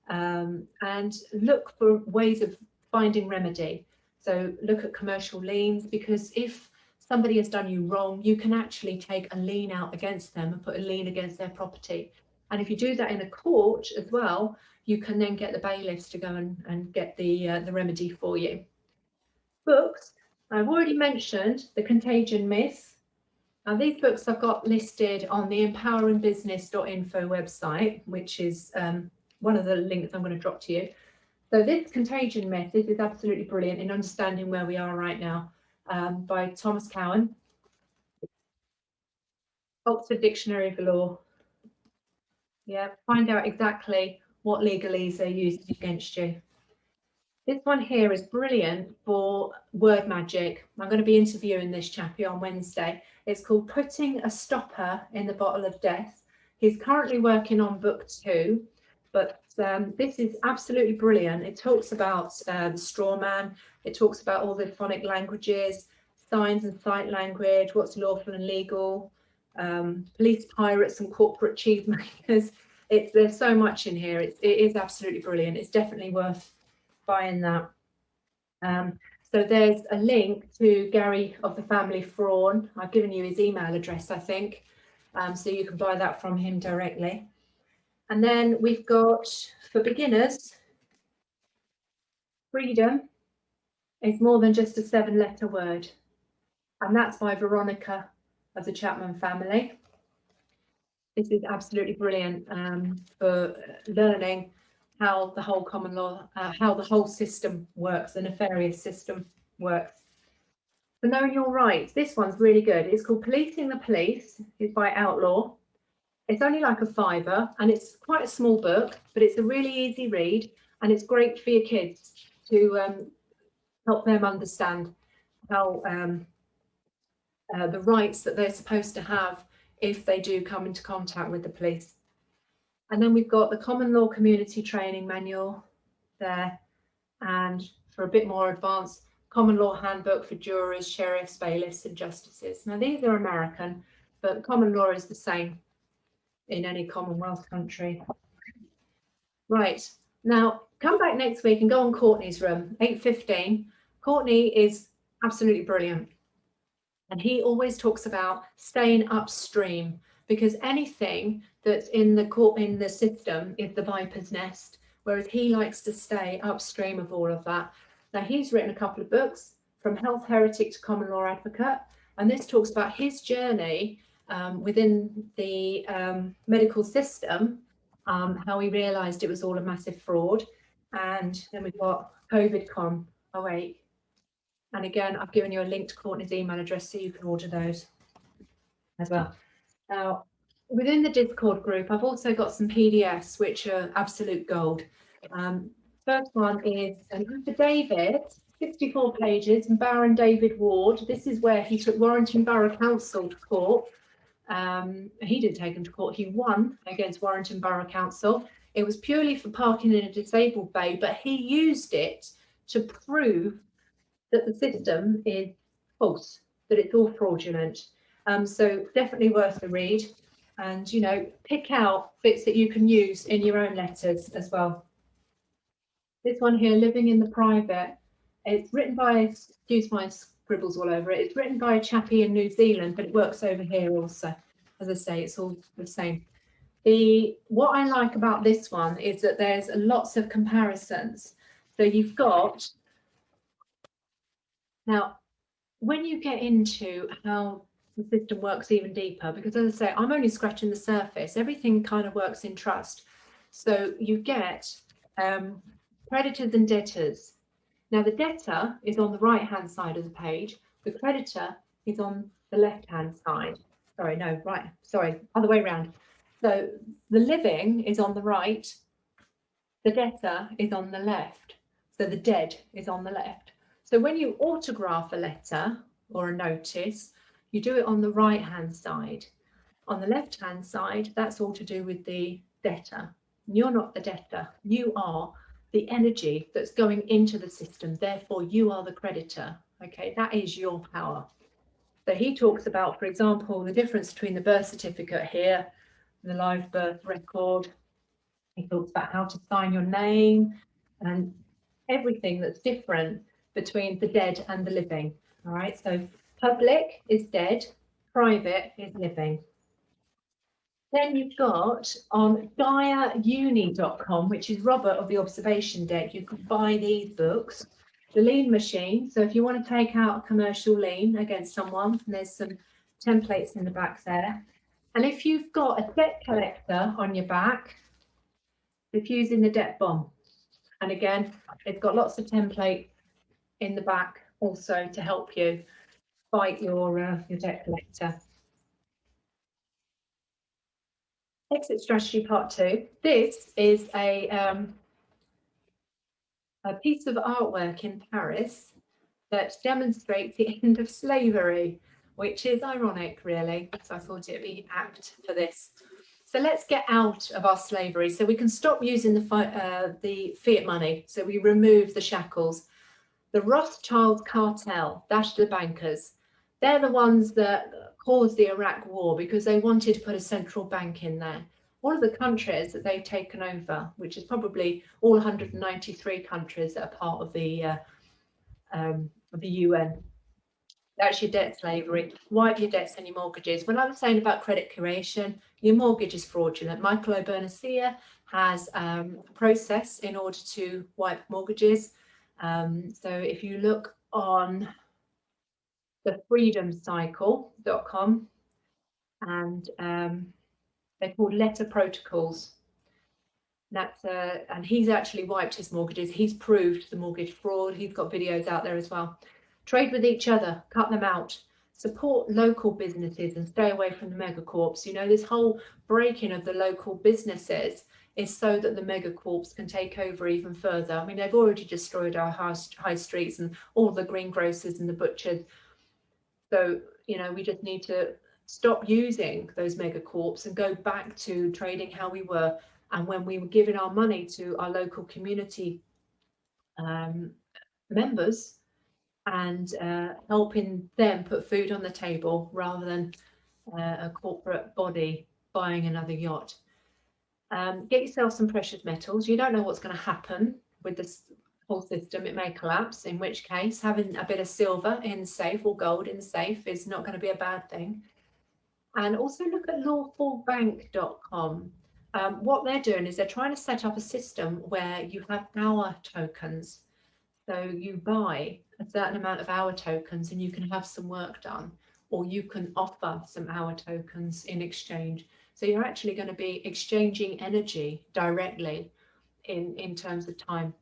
and look for ways of finding remedy. So look at commercial liens, because if somebody has done you wrong, you can actually take a lien out against them and put a lien against their property. And if you do that in a court as well, you can then get the bailiffs to go and get the remedy for you. Books, I've already mentioned the Contagion Myth. Now these books I've got listed on the empoweringbusiness.info website, which is one of the links I'm going to drop to you. So this Contagion Myth, this is absolutely brilliant in understanding where we are right now, by Thomas Cowan, Oxford Dictionary of Law. Yeah, find out exactly what legalese are used against you. This one here is brilliant for word magic. I'm going to be interviewing this chappie on Wednesday. It's called Putting a Stopper in the Bottle of Death. He's currently working on book 2, but this is absolutely brilliant. It talks about the straw man. It talks about all the phonic languages, signs and sight language, what's lawful and legal, police pirates and corporate cheesemakers. There's so much in here. It is absolutely brilliant. It's definitely worth buying that. So there's a link to Gary of the Family Fraud. I've given you his email address, I think, so you can buy that from him directly. And then we've got, for beginners, Freedom is more than just a 7-letter word, and that's by Veronica of the Chapman family. This is absolutely brilliant for learning how the whole common law, how the whole system works, the nefarious system works. For knowing your rights, this one's really good. It's called Policing the Police. It's by Outlaw. It's only like a £5, and it's quite a small book, but it's a really easy read, and it's great for your kids to help them understand how the rights that they're supposed to have if they do come into contact with the police. And then we've got the Common Law Community Training Manual there, and for a bit more advanced, Common Law Handbook for Jurors, Sheriffs, Bailiffs and Justices. Now these are American, but common law is the same in any Commonwealth country. Right, now come back next week and go on Courtney's room, 8:15. Courtney is absolutely brilliant. And he always talks about staying upstream, because anything that's in the system is the viper's nest, whereas he likes to stay upstream of all of that. Now, he's written a couple of books, From Health Heretic to Common Law Advocate, and this talks about his journey within the medical system, how he realised it was all a massive fraud. And then we've got COVID-Con 08. And again, I've given you a link to Courtney's email address so you can order those as well. Now, within the Discord group, I've also got some PDFs, which are absolute gold. First one is an affidavit, 64 pages, from Baron David Ward. This is where he took Warrington Borough Council to court. He didn't take him to court, he won against Warrington Borough Council. It was purely for parking in a disabled bay, but he used it to prove that the system is false, that it's all fraudulent. So definitely worth a read, and pick out bits that you can use in your own letters as well. This one here, Living in the Private, it's written by, excuse my scribbles all over it, it's written by a chappie in New Zealand, but it works over here also. As I say, it's all the same. What I like about this one is that there's lots of comparisons. So you've got, now, when you get into how the system works even deeper, because as I say, I'm only scratching the surface, everything kind of works in trust. So you get creditors and debtors. Now the debtor is on the right-hand side of the page, the creditor is on the left-hand side. Sorry, no, right, sorry, other way around. So the living is on the right, the debtor is on the left, so the dead is on the left. So when you autograph a letter or a notice, you do it on the right-hand side. On the left-hand side, that's all to do with the debtor. You're not the debtor, you are the energy that's going into the system, therefore you are the creditor. Okay, that is your power. So he talks about, for example, the difference between the birth certificate here, the live birth record. He talks about how to sign your name and everything that's different between the dead and the living. All right, so public is dead, private is living. Then you've got on GaiaUni.com, which is Robert of the Observation Deck, you can buy these books. The lien machine, so if you want to take out a commercial lien against someone, there's some templates in the back there. And if you've got a debt collector on your back, diffusing the debt bomb. And again, it's got lots of templates in the back also to help you fight your debt collector. Exit strategy part 2. This is a a piece of artwork in Paris that demonstrates the end of slavery, which is ironic, really. So I thought it'd be apt for this. So let's get out of our slavery so we can stop using the fiat money. So we remove the shackles. The Rothschild cartel, that's the bankers. They're the ones that caused the Iraq war because they wanted to put a central bank in there. All of the countries that they've taken over, which is probably all 193 countries that are part of the UN. That's your debt slavery. Wipe your debts and your mortgages. When I was saying about credit curation, your mortgage is fraudulent. Michael O'Byrne has a process in order to wipe mortgages. So if you look on the freedomcycle.com, and they're called letter protocols. That's and he's actually wiped his mortgages. He's proved the mortgage fraud. He's got videos out there as well. Trade with each other, cut them out. Support local businesses and stay away from the megacorps. You know, this whole breaking of the local businesses is so that the megacorps can take over even further. I mean, they've already destroyed our high streets and all the greengrocers and the butchers. So, you know, we just need to stop using those megacorps and go back to trading how we were. And when we were giving our money to our local community members and helping them put food on the table rather than a corporate body buying another yacht. Get yourself some precious metals. You don't know what's going to happen with this whole system. It may collapse, in which case having a bit of silver in the safe or gold in the safe is not going to be a bad thing. And also look at lawfulbank.com. What they're doing is they're trying to set up a system where you have hour tokens. So you buy a certain amount of hour tokens and you can have some work done, or you can offer some hour tokens in exchange. So you're actually going to be exchanging energy directly in terms of time.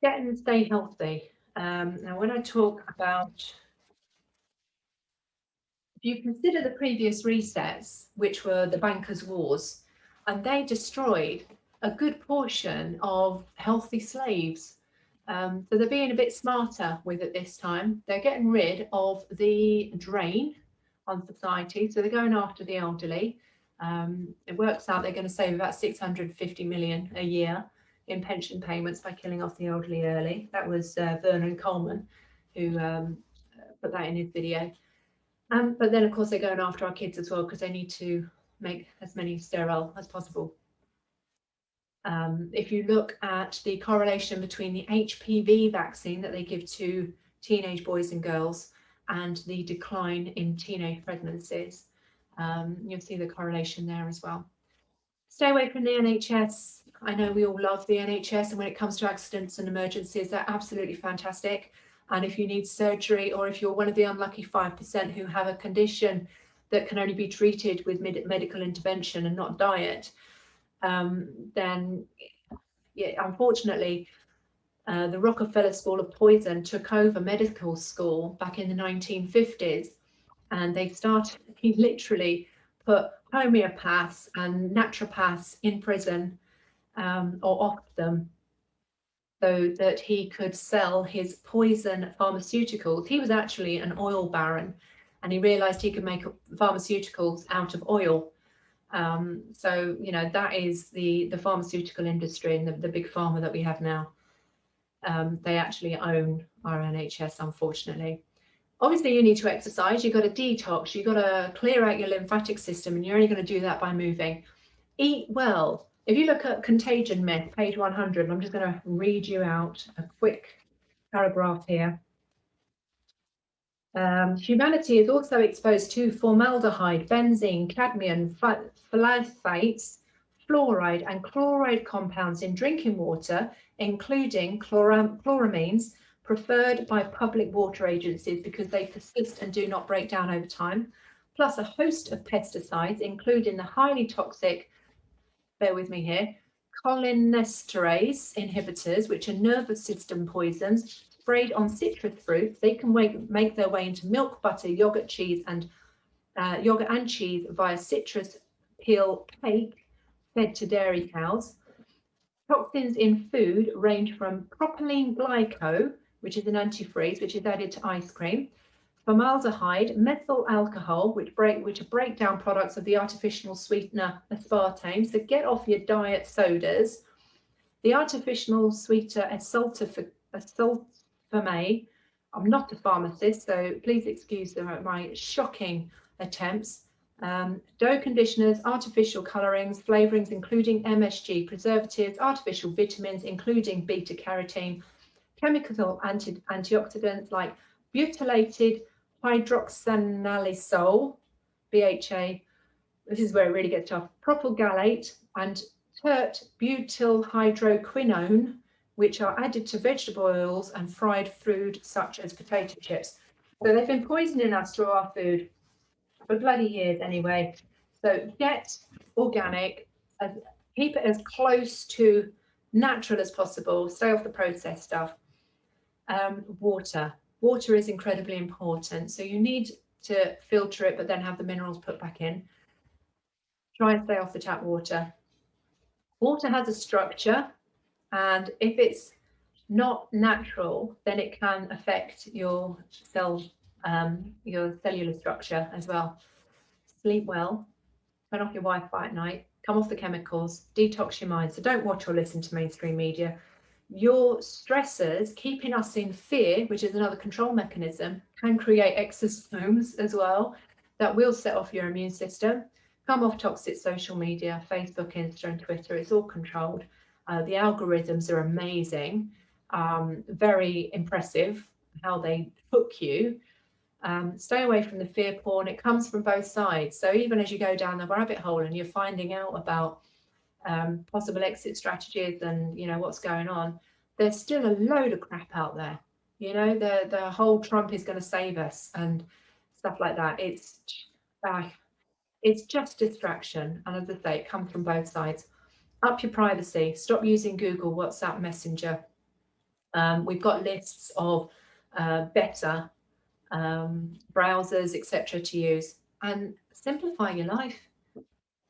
Get and stay healthy. Now, when I talk about, if you consider the previous resets, which were the bankers' wars, and they destroyed a good portion of healthy slaves. So they're being a bit smarter with it this time. They're getting rid of the drain on society. So they're going after the elderly. It works out they're going to save about 650 million a year in pension payments by killing off the elderly early. That was Vernon Coleman who put that in his video. But then, of course, they're going after our kids as well because they need to make as many sterile as possible. If you look at the correlation between the HPV vaccine that they give to teenage boys and girls and the decline in teenage pregnancies, you'll see the correlation there as well. Stay away from the NHS. I know we all love the NHS, and when it comes to accidents and emergencies, they're absolutely fantastic. And if you need surgery, or if you're one of the unlucky 5% who have a condition that can only be treated with medical intervention and not diet, then yeah, unfortunately, the Rockefeller School of Poison took over medical school back in the 1950s, and they started, he literally put homeopaths and naturopaths in prison or off them so that he could sell his poison pharmaceuticals. He was actually an oil baron, and he realized he could make pharmaceuticals out of oil. So, you know, that is the pharmaceutical industry and the big pharma that we have now. They actually own our NHS, unfortunately. Obviously, you need to exercise. You've got to detox. You've got to clear out your lymphatic system, and you're only going to do that by moving. Eat well. If you look at Contagion Myth, page 100, I'm just going to read you out a quick paragraph here. Humanity is also exposed to formaldehyde, benzene, cadmium, phthalates, fluoride and chloride compounds in drinking water, including chloramines, preferred by public water agencies because they persist and do not break down over time, plus a host of pesticides, including the highly toxic, bear with me here, cholinesterase inhibitors, which are nervous system poisons, sprayed on citrus fruits. They can make their way into milk, butter, yogurt, cheese, and cheese via citrus peel cake fed to dairy cows. Toxins in food range from propylene glycol, which is an antifreeze, which is added to ice cream, formaldehyde, methyl alcohol, which are breakdown products of the artificial sweetener aspartame. So get off your diet sodas. The artificial sweetener asulfame. I'm not a pharmacist, so please excuse my shocking attempts. Dough conditioners, artificial colorings, flavorings, including MSG, preservatives, artificial vitamins, including beta carotene, chemical antioxidants like butylated hydroxynalisol, BHA. This is where it really gets tough. Propylgalate and tert butylhydroquinone, which are added to vegetable oils and fried food such as potato chips. So they've been poisoning us through our food for bloody years anyway. So get organic, keep it as close to natural as possible, stay off the processed stuff. Water is incredibly important. So you need to filter it, but then have the minerals put back in. Try and stay off the tap water. Water has a structure, and if it's not natural, then it can affect your your cellular structure as well. Sleep well, turn off your Wi-Fi at night, come off the chemicals, detox your mind. So don't watch or listen to mainstream media. Your stressors keeping us in fear, which is another control mechanism, can create exosomes as well that will set off your immune system. Come off toxic social media, Facebook, Insta, and Twitter. It's all controlled. The algorithms are amazing, very impressive how they hook you. Stay away from the fear porn. It comes from both sides. So even as you go down the rabbit hole and you're finding out about possible exit strategies and what's going on, there's still a load of crap out there. The whole Trump is going to save us and stuff like that. It's just distraction, and as I say, it comes from both sides. Up your privacy. Stop using Google, WhatsApp, Messenger. We've got lists of better browsers, etc. to use, and simplify your life.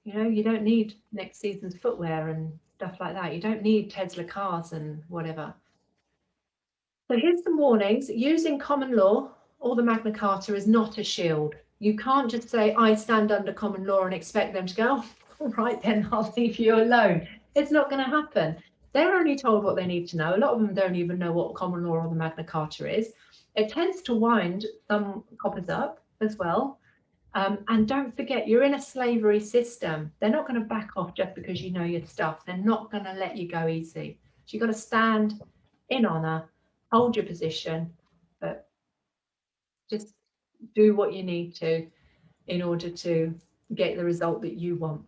You don't need next season's footwear and stuff like that. You don't need Tesla cars and whatever. So here's some warnings. Using common law or the Magna Carta is not a shield. You can't just say, I stand under common law and expect them to go, all right, then I'll leave you alone. It's not going to happen. They're only told what they need to know. A lot of them don't even know what common law or the Magna Carta is. It tends to wind some coppers up as well. And don't forget, you're in a slavery system. They're not going to back off just because you know your stuff. They're not going to let you go easy. So you've got to stand in honor, hold your position, but just do what you need to in order to get the result that you want.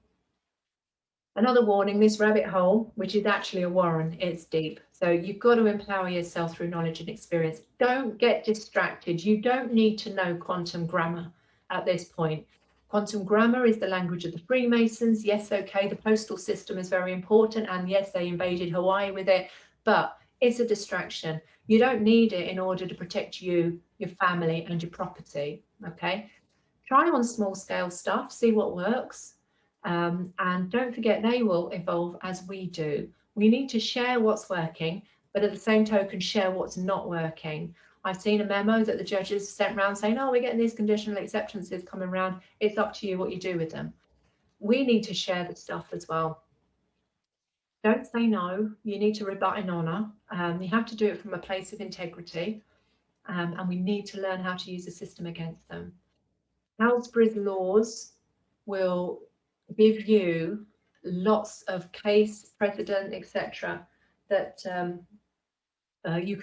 Another warning, this rabbit hole, which is actually a warren, it's deep. So you've got to empower yourself through knowledge and experience. Don't get distracted. You don't need to know quantum grammar at this point. Quantum grammar is the language of the Freemasons. Yes, okay, the postal system is very important. And yes, they invaded Hawaii with it, but it's a distraction. You don't need it in order to protect you, your family, and your property, okay? Try on small scale stuff, see what works. And don't forget, they will evolve as we do. We need to share what's working, but at the same token, share what's not working. I've seen a memo that the judges sent around saying, oh, we're getting these conditional acceptances coming around. It's up to you what you do with them. We need to share the stuff as well. Don't say no. You need to rebut in honor. You have to do it from a place of integrity. And we need to learn how to use the system against them. Salisbury's laws will give you lots of case, precedent, etc. that you can